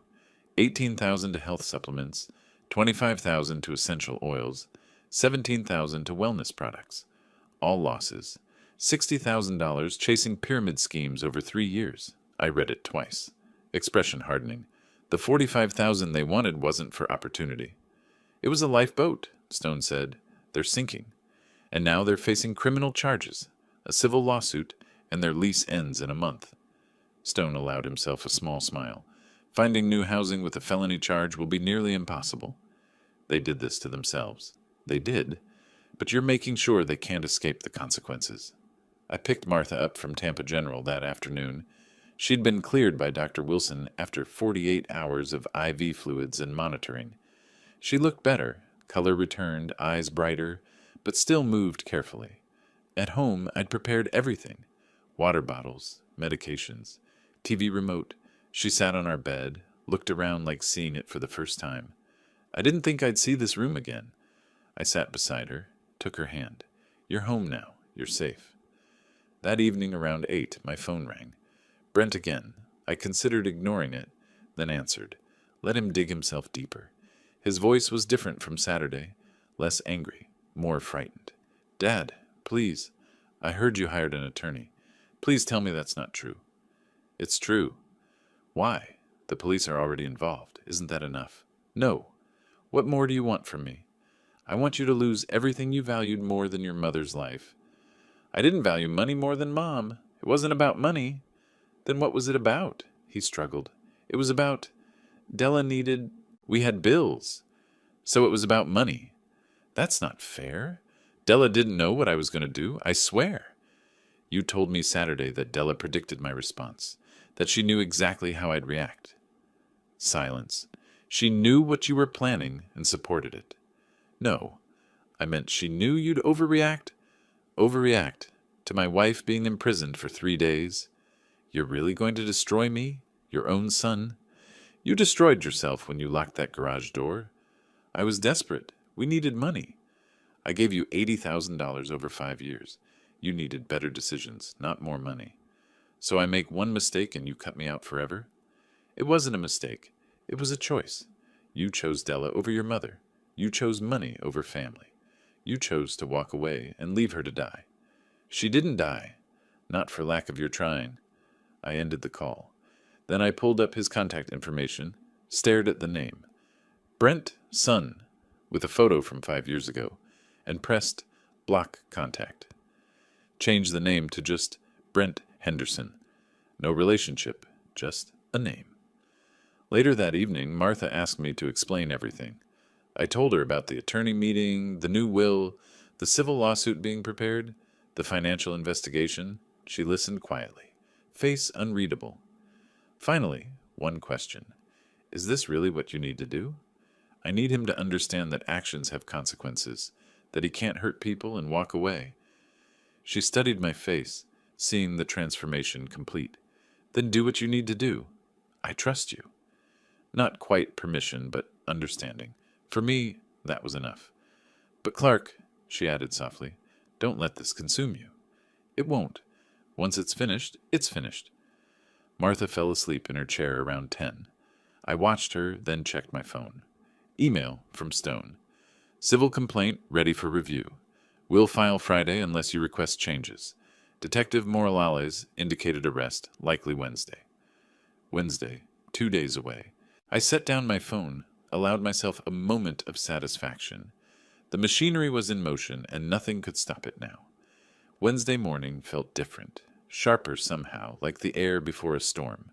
$18,000 to health supplements, $25,000 to essential oils, $17,000 to wellness products. All losses. $60,000 chasing pyramid schemes over 3 years. I read it twice. Expression hardening. The $45,000 they wanted wasn't for opportunity. It was a lifeboat, Stone said. They're sinking. And now they're facing criminal charges, a civil lawsuit, and their lease ends in a month. Stone allowed himself a small smile. Finding new housing with a felony charge will be nearly impossible. They did this to themselves. They did, but you're making sure they can't escape the consequences. I picked Martha up from Tampa General that afternoon. She'd been cleared by Dr. Wilson after 48 hours of IV fluids and monitoring. She looked better, color returned, eyes brighter, but still moved carefully. At home, I'd prepared everything. Water bottles, medications, TV remote. She sat on our bed, looked around like seeing it for the first time. I didn't think I'd see this room again. I sat beside her, took her hand. You're home now. You're safe. That evening around 8, my phone rang. Brent again. I considered ignoring it, then answered. Let him dig himself deeper. His voice was different from Saturday, less angry, more frightened. Dad, please. I heard you hired an attorney. Please tell me that's not true. It's true. Why? The police are already involved. Isn't that enough? No. What more do you want from me? I want you to lose everything you valued more than your mother's life. I didn't value money more than Mom. It wasn't about money. Then what was it about? He struggled. It was about... Della needed... We had bills. So it was about money. That's not fair. Della didn't know what I was going to do, I swear. You told me Saturday that Della predicted my response, that she knew exactly how I'd react. Silence. She knew what you were planning and supported it. No, I meant she knew you'd overreact. Overreact to my wife being imprisoned for 3 days. You're really going to destroy me, your own son? You destroyed yourself when you locked that garage door. I was desperate. We needed money. I gave you $80,000 over 5 years. You needed better decisions, not more money. So I make one mistake and you cut me out forever? It wasn't a mistake. It was a choice. You chose Della over your mother. You chose money over family. You chose to walk away and leave her to die. She didn't die. Not for lack of your trying. I ended the call. Then I pulled up his contact information, stared at the name. Brent Son, with a photo from 5 years ago, and pressed block contact. Changed the name to just Brent Henderson. No relationship, just a name. Later that evening, Martha asked me to explain everything. I told her about the attorney meeting, the new will, The civil lawsuit being prepared, the financial investigation. She listened quietly, face unreadable. Finally, one question. Is this really what you need to do? I need him to understand that actions have consequences, that he can't hurt people and walk away. She studied my face, seeing the transformation complete. Then do what you need to do. I trust you. Not quite permission, but understanding. For me, that was enough. But Clark, she added softly, don't let this consume you. It won't. Once it's finished, it's finished. Martha fell asleep in her chair around 10. I watched her, then checked my phone. Email from Stone. Civil complaint ready for review. Will file Friday unless you request changes. Detective Morales indicated arrest, likely Wednesday. Wednesday, 2 days away. I set down my phone, allowed myself a moment of satisfaction. The machinery was in motion, and nothing could stop it now. Wednesday morning felt different, sharper somehow, like the air before a storm.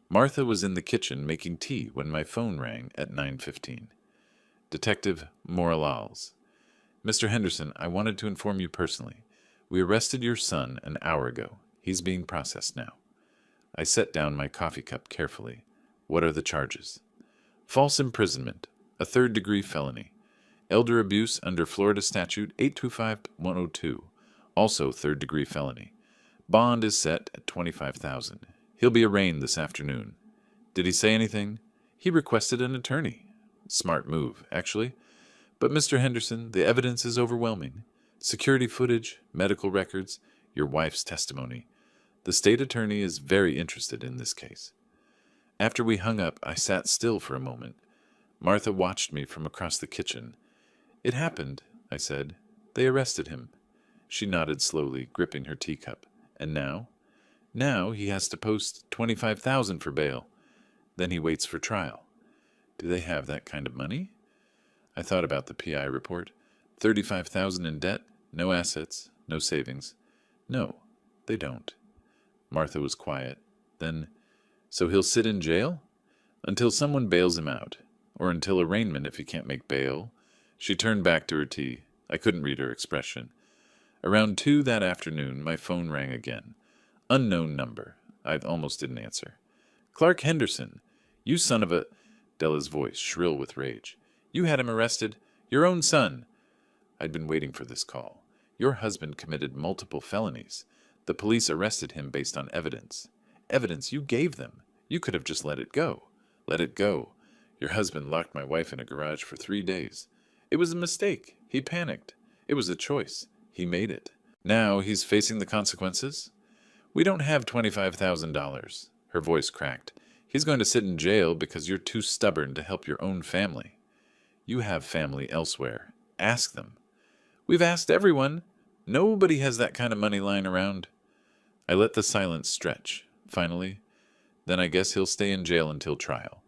Martha was in the kitchen making tea when my phone rang at 9:15. Detective Morales. Mr. Henderson, I wanted to inform you personally. We arrested your son an hour ago. He's being processed now. I set down my coffee cup carefully. What are the charges? False imprisonment, a third-degree felony. Elder abuse under Florida Statute 825-102, also third-degree felony. Bond is set at $25,000. He'll be arraigned this afternoon. Did he say anything? He requested an attorney. Smart move, actually. But, Mr. Henderson, the evidence is overwhelming. Security footage, medical records, your wife's testimony. The state attorney is very interested in this case. After we hung up, I sat still for a moment. Martha watched me from across the kitchen. It happened, I said. They arrested him. She nodded slowly, gripping her teacup. And now? Now he has to post $25,000 for bail. Then he waits for trial. Do they have that kind of money? I thought about the PI report. $35,000 in debt, no assets, no savings. No, they don't. Martha was quiet. Then, so he'll sit in jail? Until someone bails him out. Or until arraignment if he can't make bail. She turned back to her tea. I couldn't read her expression. Around 2 that afternoon, my phone rang again. Unknown number. I almost didn't answer. Clark Henderson. You son of a... Della's voice, shrill with rage. You had him arrested. Your own son. I'd been waiting for this call. Your husband committed multiple felonies. The police arrested him based on evidence. Evidence you gave them. You could have just let it go. Let it go. Your husband locked my wife in a garage for 3 days. It was a mistake. He panicked. It was a choice. He made it. Now he's facing the consequences? We don't have $25,000. Her voice cracked. He's going to sit in jail because you're too stubborn to help your own family. You have family elsewhere. Ask them. We've asked everyone. Nobody has that kind of money lying around. I let the silence stretch. Finally, then I guess he'll stay in jail until trial.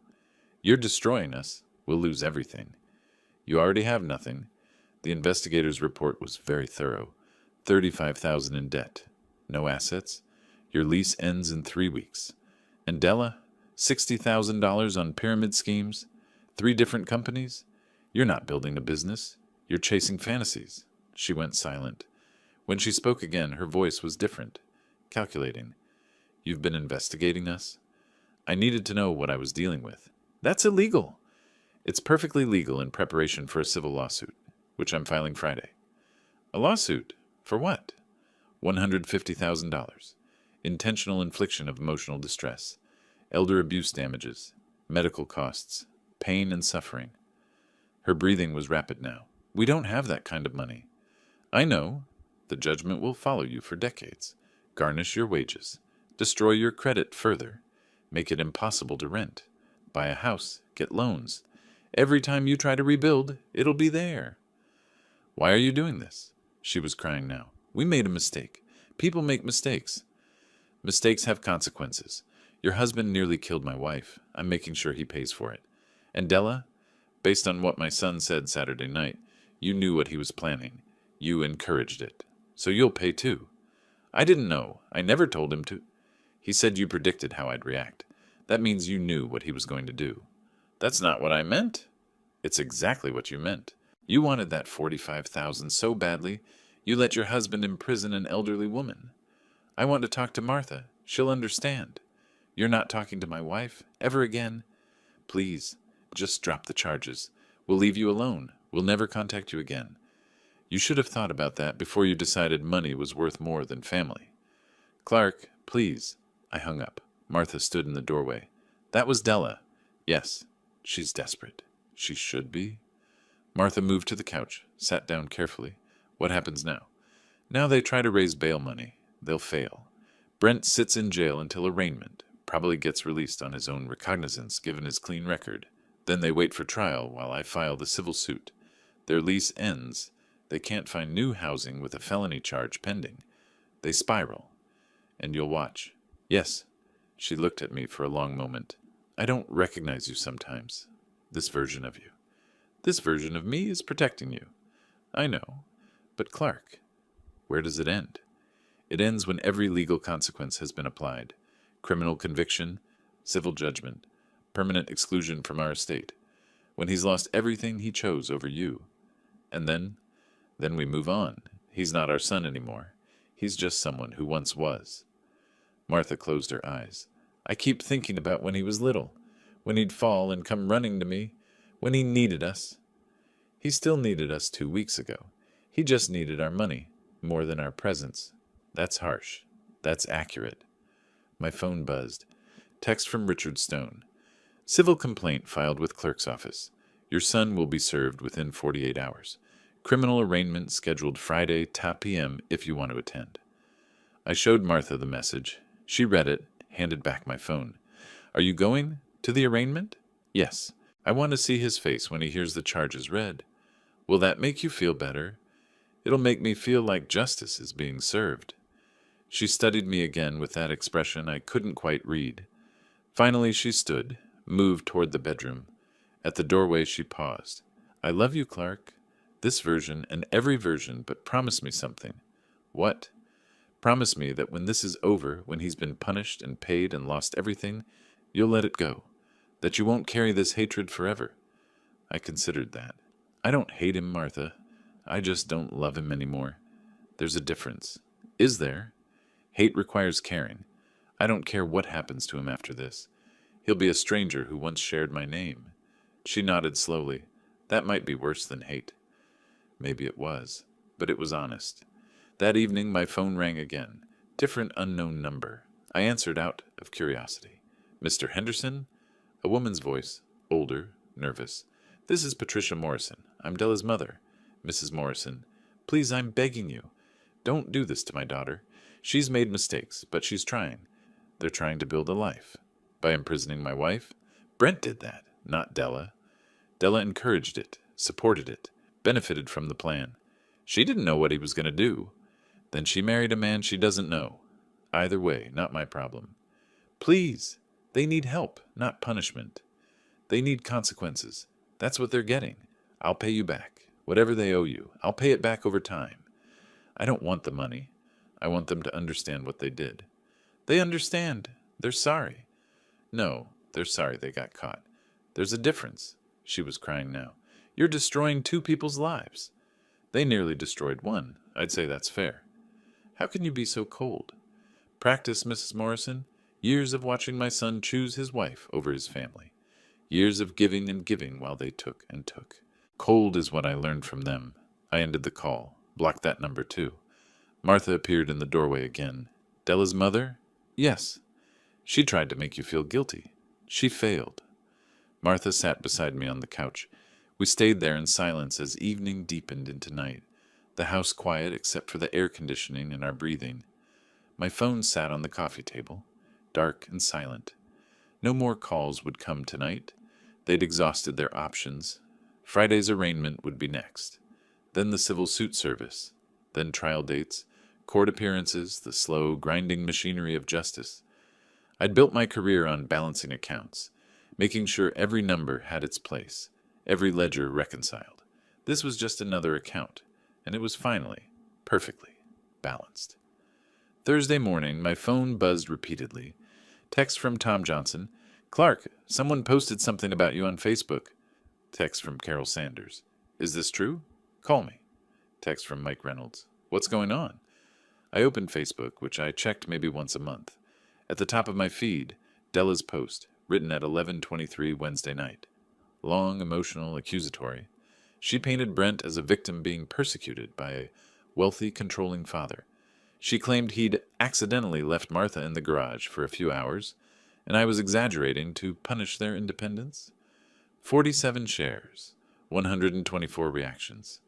You're destroying us. We'll lose everything. You already have nothing. The investigator's report was very thorough. $35,000 in debt. No assets. Your lease ends in 3 weeks. And Della? $60,000 on pyramid schemes? 3 different companies? You're not building a business. You're chasing fantasies. She went silent. When she spoke again, her voice was different, calculating. You've been investigating us? I needed to know what I was dealing with. That's illegal. It's perfectly legal in preparation for a civil lawsuit, which I'm filing Friday. A lawsuit? For what? $150,000. Intentional infliction of emotional distress. Elder abuse damages. Medical costs. Pain and suffering. Her breathing was rapid now. We don't have that kind of money. I know. The judgment will follow you for decades. Garnish your wages. Destroy your credit further. Make it impossible to rent. Buy a house. Get loans. Every time you try to rebuild, it'll be there. Why are you doing this? She was crying now. We made a mistake. People make mistakes. Mistakes have consequences. Your husband nearly killed my wife. I'm making sure he pays for it. And Della? Based on what my son said Saturday night, you knew what he was planning. You encouraged it. So you'll pay too. I didn't know. I never told him to. He said you predicted how I'd react. That means you knew what he was going to do. That's not what I meant. It's exactly what you meant. You wanted that 45,000 so badly, you let your husband imprison an elderly woman. I want to talk to Martha. She'll understand. You're not talking to my wife ever again. Please, just drop the charges. We'll leave you alone. We'll never contact you again. You should have thought about that before you decided money was worth more than family. Clark, please. I hung up. Martha stood in the doorway. That was Della. Yes, she's desperate. She should be. Martha moved to the couch, sat down carefully. What happens now? Now they try to raise bail money. They'll fail. Brent sits in jail until arraignment, probably gets released on his own recognizance given his clean record. Then they wait for trial while I file the civil suit. Their lease ends. They can't find new housing with a felony charge pending. They spiral. And you'll watch. Yes. She looked at me for a long moment. I don't recognize you sometimes. This version of you. This version of me is protecting you. I know. But Clark, where does it end? It ends when every legal consequence has been applied. Criminal conviction, civil judgment, permanent exclusion from our estate. When he's lost everything he chose over you. And then we move on. He's not our son anymore. He's just someone who once was. Martha closed her eyes. I keep thinking about when he was little, when he'd fall and come running to me, when he needed us. He still needed us 2 weeks ago. He just needed our money, more than our presence. That's harsh. That's accurate. My phone buzzed. Text from Richard Stone. Civil complaint filed with clerk's office. Your son will be served within 48 hours. Criminal arraignment scheduled Friday, 10 p.m. if you want to attend. I showed Martha the message. She read it, handed back my phone. Are you going to the arraignment? Yes. I want to see his face when he hears the charges read. Will that make you feel better? It'll make me feel like justice is being served. She studied me again with that expression I couldn't quite read. Finally she stood, moved toward the bedroom. At the doorway she paused. I love you, Clark. This version and every version, but promise me something. What? Promise me that when this is over, when he's been punished and paid and lost everything, you'll let it go. That you won't carry this hatred forever. I considered that. I don't hate him, Martha. I just don't love him anymore. There's a difference. Is there? Hate requires caring. I don't care what happens to him after this. He'll be a stranger who once shared my name. She nodded slowly. That might be worse than hate. Maybe it was, but it was honest. That evening my phone rang again. Different unknown number. I answered out of curiosity. Mr. Henderson? A woman's voice, older, nervous. This is Patricia Morrison. I'm Della's mother. Mrs. Morrison, please, I'm begging you. Don't do this to my daughter. She's made mistakes, but she's trying. They're trying to build a life. By imprisoning my wife? Brent did that, not Della. Della encouraged it, supported it, benefited from the plan. She didn't know what he was going to do. Then she married a man she doesn't know. Either way, not my problem. Please, they need help, not punishment. They need consequences. That's what they're getting. I'll pay you back. Whatever they owe you, I'll pay it back over time. I don't want the money. I want them to understand what they did. They understand. They're sorry. No, they're sorry they got caught. There's a difference. She was crying now. You're destroying 2 people's lives. They nearly destroyed one. I'd say that's fair. How can you be so cold? Practice, Mrs. Morrison. Years of watching my son choose his wife over his family. Years of giving and giving while they took and took. Cold is what I learned from them. I ended the call. Blocked that number too. Martha appeared in the doorway again. Della's mother? Yes. She tried to make you feel guilty. She failed. Martha sat beside me on the couch. We stayed there in silence as evening deepened into night, the house quiet except for the air conditioning and our breathing. My phone sat on the coffee table, dark and silent. No more calls would come tonight. They'd exhausted their options. Friday's arraignment would be next. Then the civil suit service. Then trial dates, court appearances, the slow, grinding machinery of justice. I'd built my career on balancing accounts, making sure every number had its place, every ledger reconciled. This was just another account, and it was finally, perfectly, balanced. Thursday morning, my phone buzzed repeatedly. Text from Tom Johnson. Clark, someone posted something about you on Facebook. Text from Carol Sanders. Is this true? Call me. Text from Mike Reynolds. What's going on? I opened Facebook, which I checked maybe once a month. At the top of my feed, Della's post, written at 11:23 Wednesday night. Long, emotional, accusatory. She painted Brent as a victim being persecuted by a wealthy, controlling father. She claimed he'd accidentally left Martha in the garage for a few hours, and I was exaggerating to punish their independence. 47 shares, 124 reactions.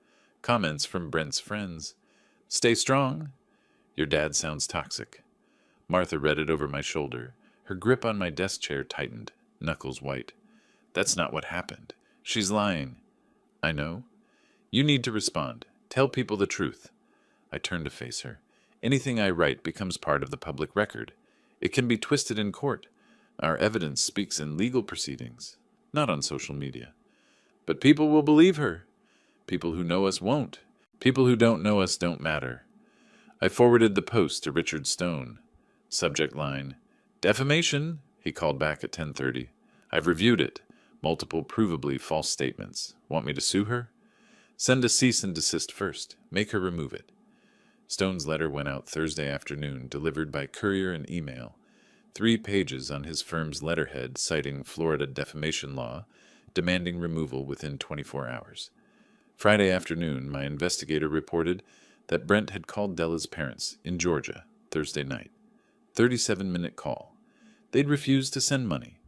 Comments from Brent's friends. Stay strong. Your dad sounds toxic. Martha read it over my shoulder. Her grip on my desk chair tightened, knuckles white. That's not what happened. She's lying. I know. You need to respond. Tell people the truth. I turned to face her. Anything I write becomes part of the public record. It can be twisted in court. Our evidence speaks in legal proceedings, not on social media. But people will believe her. People who know us won't. People who don't know us don't matter. I forwarded the post to Richard Stone. Subject line, defamation, he called back at 10:30. I've reviewed it. Multiple provably false statements. Want me to sue her? Send a cease and desist first. Make her remove it. Stone's letter went out Thursday afternoon, delivered by courier and email. 3 pages on his firm's letterhead citing Florida defamation law, demanding removal within 24 hours. Friday afternoon, my investigator reported that Brent had called Della's parents in Georgia Thursday night. 37-minute call. They'd refused to send money.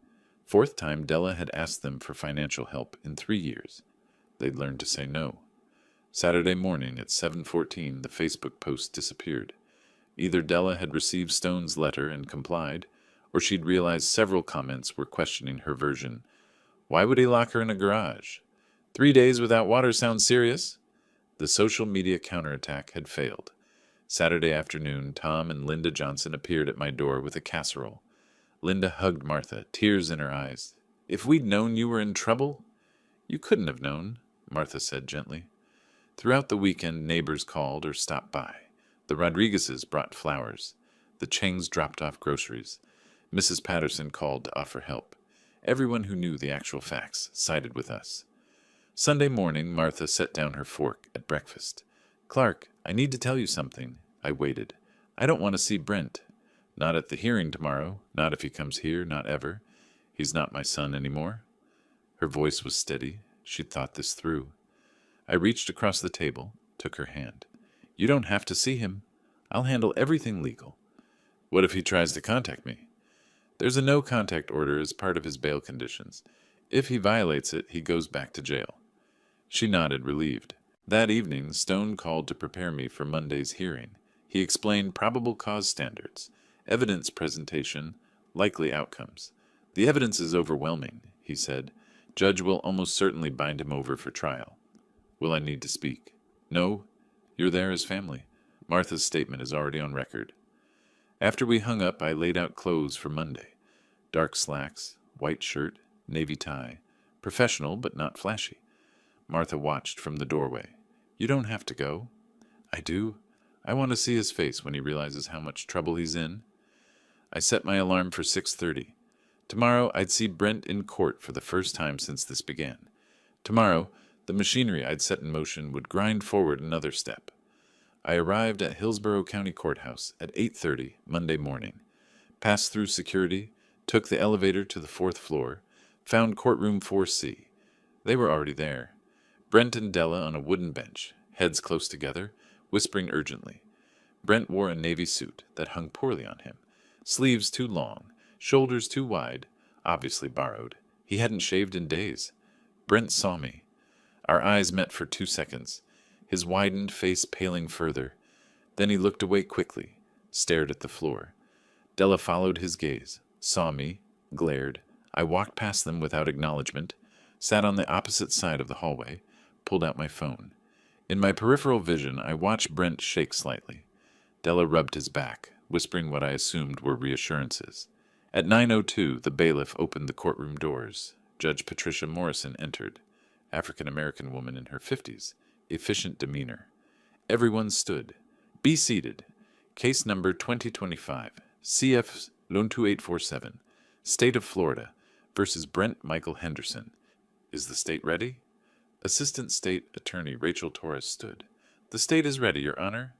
4th time Della had asked them for financial help in 3 years. They'd learned to say no. Saturday morning at 7:14, the Facebook post disappeared. Either Della had received Stone's letter and complied, or she'd realized several comments were questioning her version. Why would he lock her in a garage? 3 days without water sounds serious. The social media counterattack had failed. Saturday afternoon, Tom and Linda Johnson appeared at my door with a casserole. Linda hugged Martha, tears in her eyes. If we'd known you were in trouble? You couldn't have known, Martha said gently. Throughout the weekend, neighbors called or stopped by. The Rodriguezes brought flowers. The Chengs dropped off groceries. Mrs. Patterson called to offer help. Everyone who knew the actual facts sided with us. Sunday morning, Martha set down her fork at breakfast. Clark, I need to tell you something. I waited. I don't want to see Brent. Not at the hearing tomorrow, not if he comes here, not ever. He's not my son anymore. Her voice was steady. She'd thought this through. I reached across the table, took her hand. You don't have to see him. I'll handle everything legal. What if he tries to contact me? There's a no-contact order as part of his bail conditions. If he violates it, he goes back to jail. She nodded, relieved. That evening, Stone called to prepare me for Monday's hearing. He explained probable cause standards, evidence presentation, likely outcomes. The evidence is overwhelming, he said. Judge will almost certainly bind him over for trial. Will I need to speak? No. You're there as family. Martha's statement is already on record. After we hung up, I laid out clothes for Monday. Dark slacks, white shirt, navy tie. Professional, but not flashy. Martha watched from the doorway. You don't have to go. I do. I want to see his face when he realizes how much trouble he's in. I set my alarm for 6:30. Tomorrow, I'd see Brent in court for the first time since this began. Tomorrow, the machinery I'd set in motion would grind forward another step. I arrived at Hillsborough County Courthouse at 8:30 Monday morning, passed through security, took the elevator to the 4th floor, found courtroom 4C. They were already there. Brent and Della on a wooden bench, heads close together, whispering urgently. Brent wore a navy suit that hung poorly on him, sleeves too long, shoulders too wide, obviously borrowed. He hadn't shaved in days. Brent saw me. Our eyes met for 2 seconds, his widened face paling further. Then he looked away quickly, stared at the floor. Della followed his gaze, saw me, glared. I walked past them without acknowledgement, sat on the opposite side of the hallway, pulled out my phone. In my peripheral vision, I watched Brent shake slightly. Della rubbed his back, whispering what I assumed were reassurances. At 9:02, the bailiff opened the courtroom doors. Judge Patricia Morrison entered, African-American woman in her 50s, efficient demeanor. Everyone stood. Be seated. Case number 2025, CF 12847, State of Florida, versus Brent Michael Henderson. Is the state ready? Assistant State Attorney Rachel Torres stood. The state is ready, Your Honor.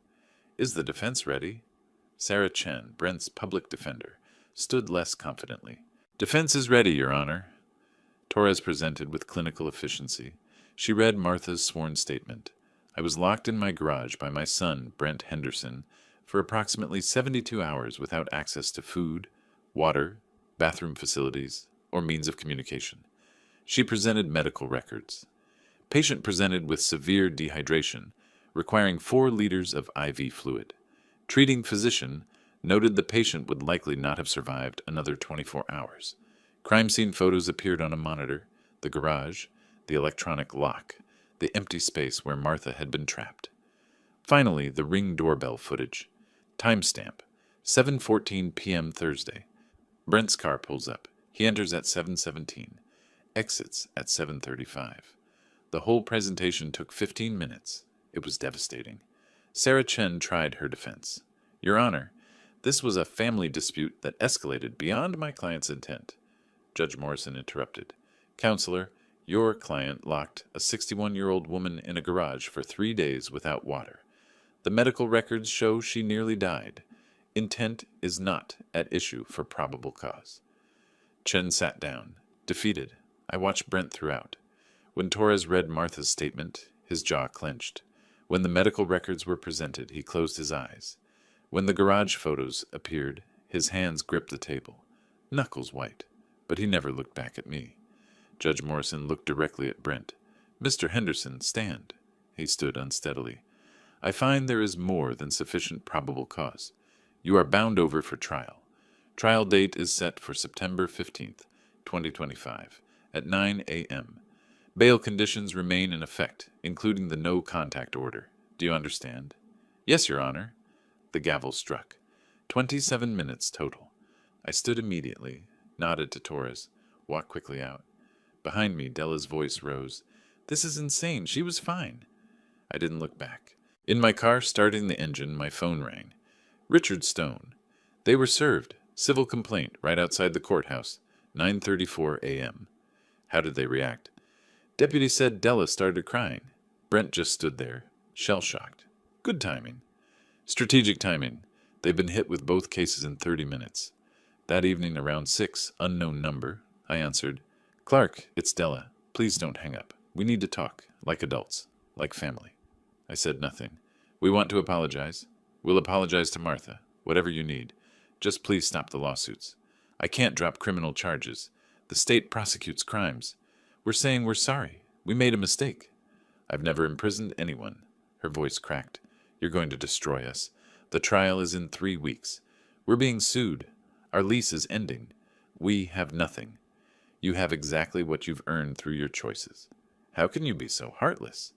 Is the defense ready? Sarah Chen, Brent's public defender, stood less confidently. Defense is ready, Your Honor. Torres presented with clinical efficiency. She read Martha's sworn statement. I was locked in my garage by my son, Brent Henderson, for approximately 72 hours without access to food, water, bathroom facilities, or means of communication. She presented medical records. Patient presented with severe dehydration, requiring 4 liters of IV fluid. Treating physician noted the patient would likely not have survived another 24 hours. Crime scene photos appeared on a monitor, the garage, the electronic lock, the empty space where Martha had been trapped. Finally, the Ring doorbell footage. Timestamp, 7:14 p.m. Thursday. Brent's car pulls up. He enters at 7:17, exits at 7:35. The whole presentation took 15 minutes. It was devastating. Sarah Chen tried her defense. Your Honor, this was a family dispute that escalated beyond my client's intent. Judge Morrison interrupted. Counselor, your client locked a 61-year-old woman in a garage for 3 days without water. The medical records show she nearly died. Intent is not at issue for probable cause. Chen sat down, defeated. I watched Brent throughout. When Torres read Martha's statement, his jaw clenched. When the medical records were presented, he closed his eyes. When the garage photos appeared, his hands gripped the table, knuckles white, but he never looked back at me. Judge Morrison looked directly at Brent. Mr. Henderson, stand. He stood unsteadily. I find there is more than sufficient probable cause. You are bound over for trial. Trial date is set for September 15th, 2025, at 9 a.m. Bail conditions remain in effect, including the no-contact order. Do you understand? Yes, Your Honor. The gavel struck. 27 minutes total. I stood immediately, nodded to Torres, walked quickly out. Behind me, Della's voice rose. This is insane. She was fine. I didn't look back. In my car, starting the engine, my phone rang. Richard Stone. They were served. Civil complaint right outside the courthouse. 9:34 a.m. How did they react? Deputy said Della started crying. Brent just stood there, shell-shocked. Good timing. Strategic timing. They've been hit with both cases in 30 minutes. That evening around 6, unknown number, I answered, Clark, it's Della. Please don't hang up. We need to talk, like adults, like family. I said nothing. We want to apologize. We'll apologize to Martha, whatever you need. Just please stop the lawsuits. I can't drop criminal charges. The state prosecutes crimes. We're saying we're sorry. We made a mistake. I've never imprisoned anyone. Her voice cracked. You're going to destroy us. The trial is in 3 weeks. We're being sued. Our lease is ending. We have nothing. You have exactly what you've earned through your choices. How can you be so heartless?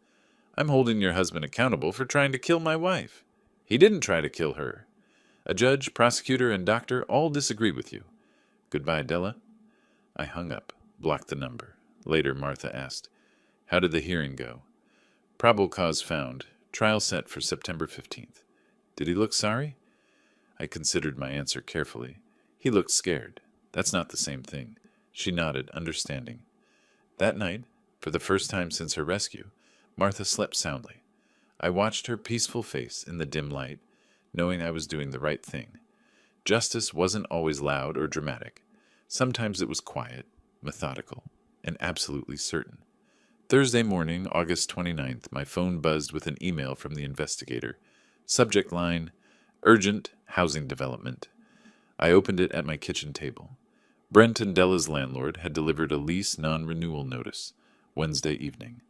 I'm holding your husband accountable for trying to kill my wife. He didn't try to kill her. A judge, prosecutor, and doctor all disagree with you. Goodbye, Della. I hung up, blocked the number. Later, Martha asked, How did the hearing go? Probable cause found. Trial set for September 15th. Did he look sorry? I considered my answer carefully. He looked scared. That's not the same thing. She nodded, understanding. That night, for the first time since her rescue, Martha slept soundly. I watched her peaceful face in the dim light, knowing I was doing the right thing. Justice wasn't always loud or dramatic. Sometimes it was quiet, methodical, and absolutely certain. Thursday morning, August 29th, my phone buzzed with an email from the investigator. Subject line, Urgent Housing Development. I opened it at my kitchen table. Brent and Della's landlord had delivered a lease non-renewal notice Wednesday evening.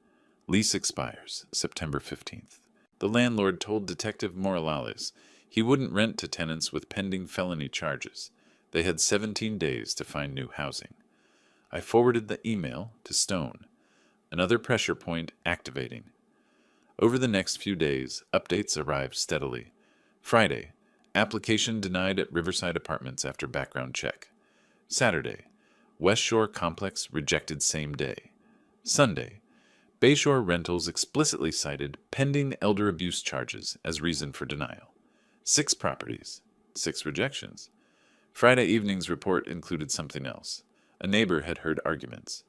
Lease expires September 15th. The landlord told Detective Morales he wouldn't rent to tenants with pending felony charges. They had 17 days to find new housing. I forwarded the email to Stone. Another pressure point activating. Over the next few days, updates arrived steadily. Friday, application denied at Riverside Apartments after background check. Saturday, West Shore Complex rejected same day. Sunday, Bayshore Rentals explicitly cited pending elder abuse charges as reason for denial. 6 properties, 6 rejections. Friday evening's report included something else. A neighbor had heard arguments.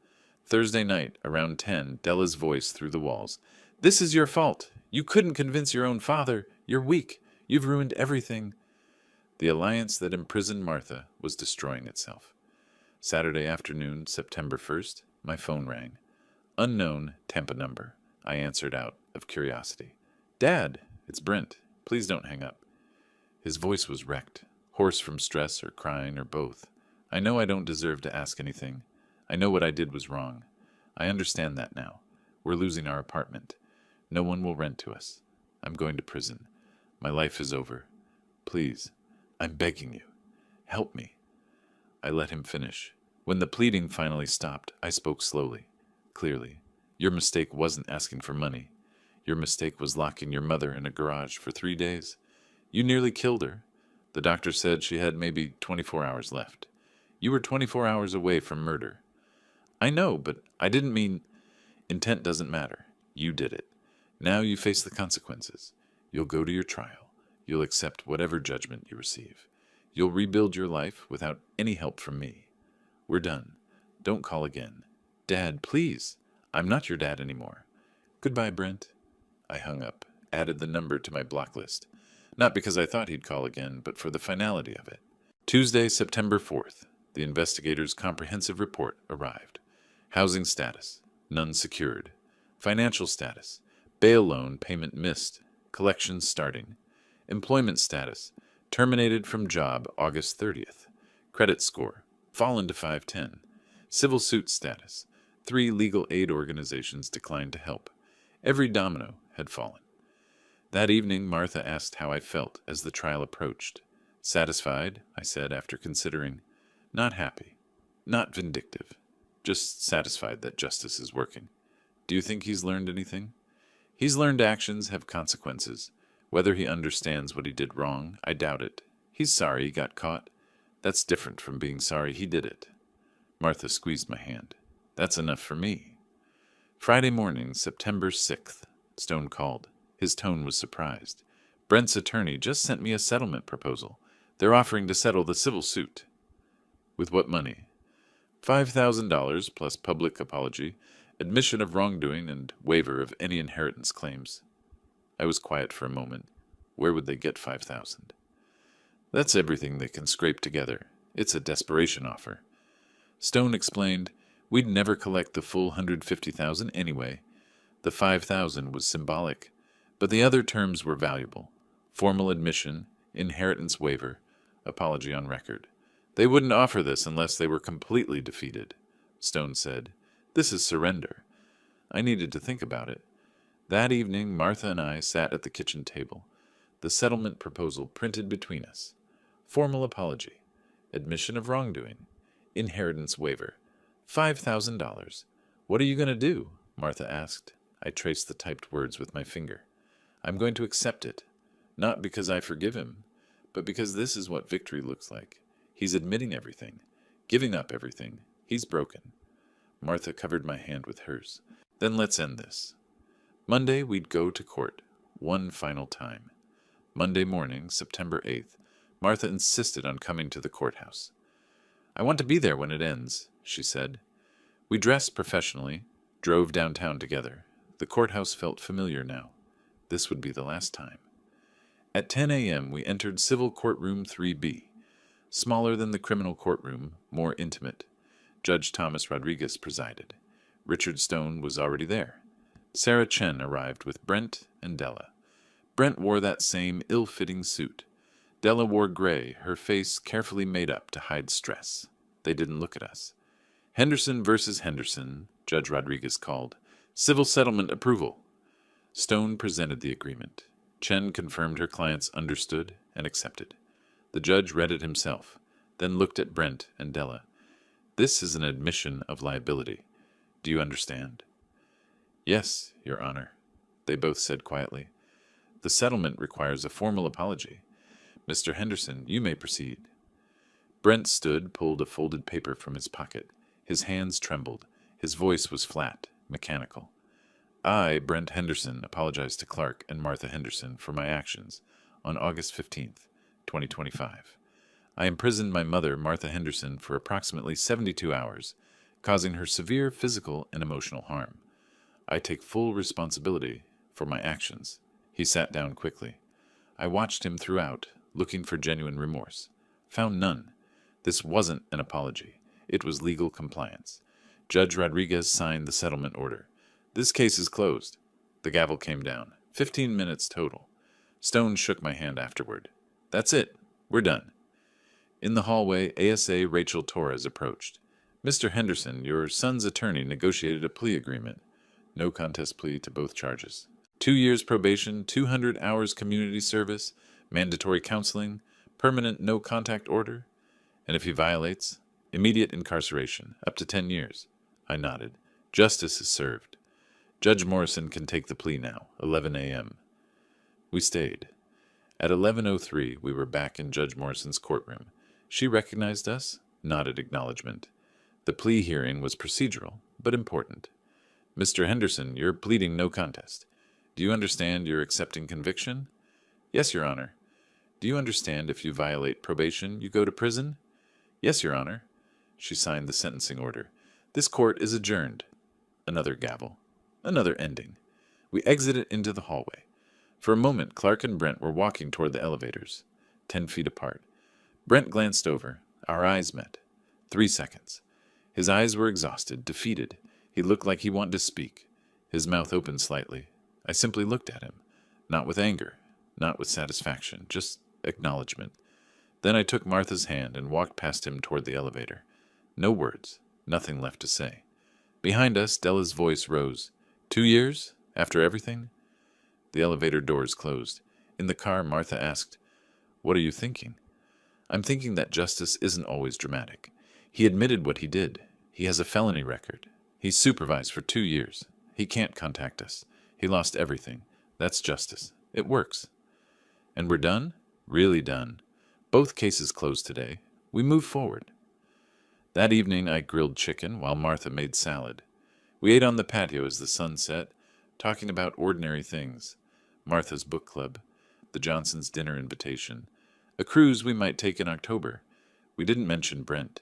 Thursday night, around 10, Della's voice through the walls. This is your fault. You couldn't convince your own father. You're weak. You've ruined everything. The alliance that imprisoned Martha was destroying itself. Saturday afternoon, September 1st, my phone rang. Unknown Tampa number. I answered out of curiosity. Dad, it's Brent. Please don't hang up. His voice was wrecked, hoarse from stress or crying or both. I know I don't deserve to ask anything. I know what I did was wrong. I understand that now. We're losing our apartment. No one will rent to us. I'm going to prison. My life is over. Please, I'm begging you. Help me. I let him finish. When the pleading finally stopped, I spoke slowly, clearly. Your mistake wasn't asking for money. Your mistake was locking your mother in a garage for 3 days. You nearly killed her. The doctor said she had maybe 24 hours left. You were 24 hours away from murder. I know, but I didn't mean... Intent doesn't matter. You did it. Now you face the consequences. You'll go to your trial. You'll accept whatever judgment you receive. You'll rebuild your life without any help from me. We're done. Don't call again. Dad, please. I'm not your dad anymore. Goodbye, Brent. I hung up, added the number to my block list. Not because I thought he'd call again, but for the finality of it. Tuesday, September 4th. The investigator's comprehensive report arrived. Housing status. None secured. Financial status. Bail loan payment missed. Collections starting. Employment status. Terminated from job August 30th. Credit score. Fallen to 510. Civil suit status. 3 legal aid organizations declined to help. Every domino had fallen. That evening, Martha asked how I felt as the trial approached. Satisfied, I said after considering. Not happy. Not vindictive. Just satisfied that justice is working. Do you think he's learned anything? He's learned actions have consequences. Whether he understands what he did wrong, I doubt it. He's sorry he got caught. That's different from being sorry he did it. Martha squeezed my hand. That's enough for me. Friday morning, September 6th, Stone called. His tone was surprised. Brent's attorney just sent me a settlement proposal. They're offering to settle the civil suit. With what money? $5,000 plus public apology, admission of wrongdoing, and waiver of any inheritance claims. I was quiet for a moment. Where would they get $5,000? That's everything they can scrape together. It's a desperation offer. Stone explained, we'd never collect the full $150,000 anyway. The $5,000 was symbolic, but the other terms were valuable. Formal admission, inheritance waiver, apology on record. They wouldn't offer this unless they were completely defeated. Stone said, this is surrender. I needed to think about it. That evening, Martha and I sat at the kitchen table. The settlement proposal printed between us. Formal apology. Admission of wrongdoing. Inheritance waiver. $5,000. What are you going to do? Martha asked. I traced the typed words with my finger. I'm going to accept it. Not because I forgive him, but because this is what victory looks like. He's admitting everything, giving up everything. He's broken. Martha covered my hand with hers. Then let's end this. Monday, we'd go to court. One final time. Monday morning, September 8th, Martha insisted on coming to the courthouse. I want to be there when it ends, she said. We dressed professionally, drove downtown together. The courthouse felt familiar now. This would be the last time. At 10 a.m., we entered Civil Courtroom 3B. Smaller than the criminal courtroom, more intimate. Judge Thomas Rodriguez presided. Richard Stone was already there. Sarah Chen arrived with Brent and Della. Brent wore that same ill-fitting suit. Della wore gray, her face carefully made up to hide stress. They didn't look at us. Henderson versus Henderson, Judge Rodriguez called. Civil settlement approval. Stone presented the agreement. Chen confirmed her clients understood and accepted. The judge read it himself, then looked at Brent and Della. This is an admission of liability. Do you understand? Yes, Your Honor, they both said quietly. The settlement requires a formal apology. Mr. Henderson, you may proceed. Brent stood, pulled a folded paper from his pocket. His hands trembled. His voice was flat, mechanical. I, Brent Henderson, apologize to Clark and Martha Henderson for my actions on August 15th, 2025. I imprisoned my mother, Martha Henderson, for approximately 72 hours, causing her severe physical and emotional harm. I take full responsibility for my actions. He sat down quickly. I watched him throughout, looking for genuine remorse. Found none. This wasn't an apology. It was legal compliance. Judge Rodriguez signed the settlement order. This case is closed. The gavel came down. 15 minutes total. Stone shook my hand afterward. That's it. We're done. In the hallway, ASA Rachel Torres approached. Mr. Henderson, your son's attorney negotiated a plea agreement. No contest plea to both charges. 2 years probation, 200 hours community service, mandatory counseling, permanent no-contact order, and if he violates, immediate incarceration, up to 10 years. I nodded. Justice is served. Judge Morrison can take the plea now, 11 a.m. We stayed. At 11:03, we were back in Judge Morrison's courtroom. She recognized us, nodded acknowledgement. The plea hearing was procedural, but important. Mr. Henderson, you're pleading no contest. Do you understand you're accepting conviction? Yes, Your Honor. Do you understand if you violate probation, you go to prison? Yes, Your Honor. She signed the sentencing order. This court is adjourned. Another gavel. Another ending. We exited into the hallway. For a moment, Clark and Brent were walking toward the elevators, 10 feet apart. Brent glanced over. Our eyes met. 3 seconds. His eyes were exhausted, defeated. He looked like he wanted to speak. His mouth opened slightly. I simply looked at him. Not with anger, not with satisfaction, just acknowledgement. Then I took Martha's hand and walked past him toward the elevator. No words, nothing left to say. Behind us, Della's voice rose. 2 years? After everything? The elevator doors closed. In the car, Martha asked, What are you thinking? I'm thinking that justice isn't always dramatic. He admitted what he did. He has a felony record. He's supervised for 2 years. He can't contact us. He lost everything. That's justice. It works. And we're done? Really done. Both cases closed today. We move forward. That evening I grilled chicken while Martha made salad. We ate on the patio as the sun set, talking about ordinary things. Martha's book club, the Johnsons' dinner invitation, a cruise we might take in October. We didn't mention Brent.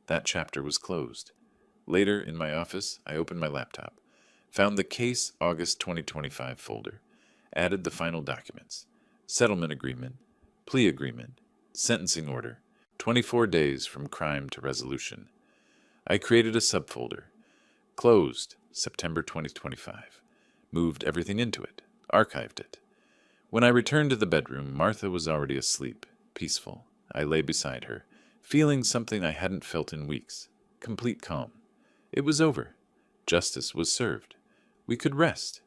That chapter was closed. Later, in my office, I opened my laptop, found the Case August 2025 folder, added the final documents, settlement agreement, plea agreement, sentencing order, 24 days from crime to resolution. I created a subfolder, closed September 2025, moved everything into it, archived it. When I returned to the bedroom, Martha was already asleep, peaceful. I lay beside her, feeling something I hadn't felt in weeks, complete calm. It was over. Justice was served. We could rest.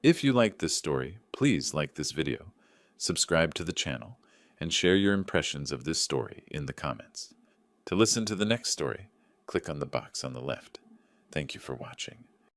If you liked this story, please like this video, subscribe to the channel, and share your impressions of this story in the comments. To listen to the next story, click on the box on the left. Thank you for watching.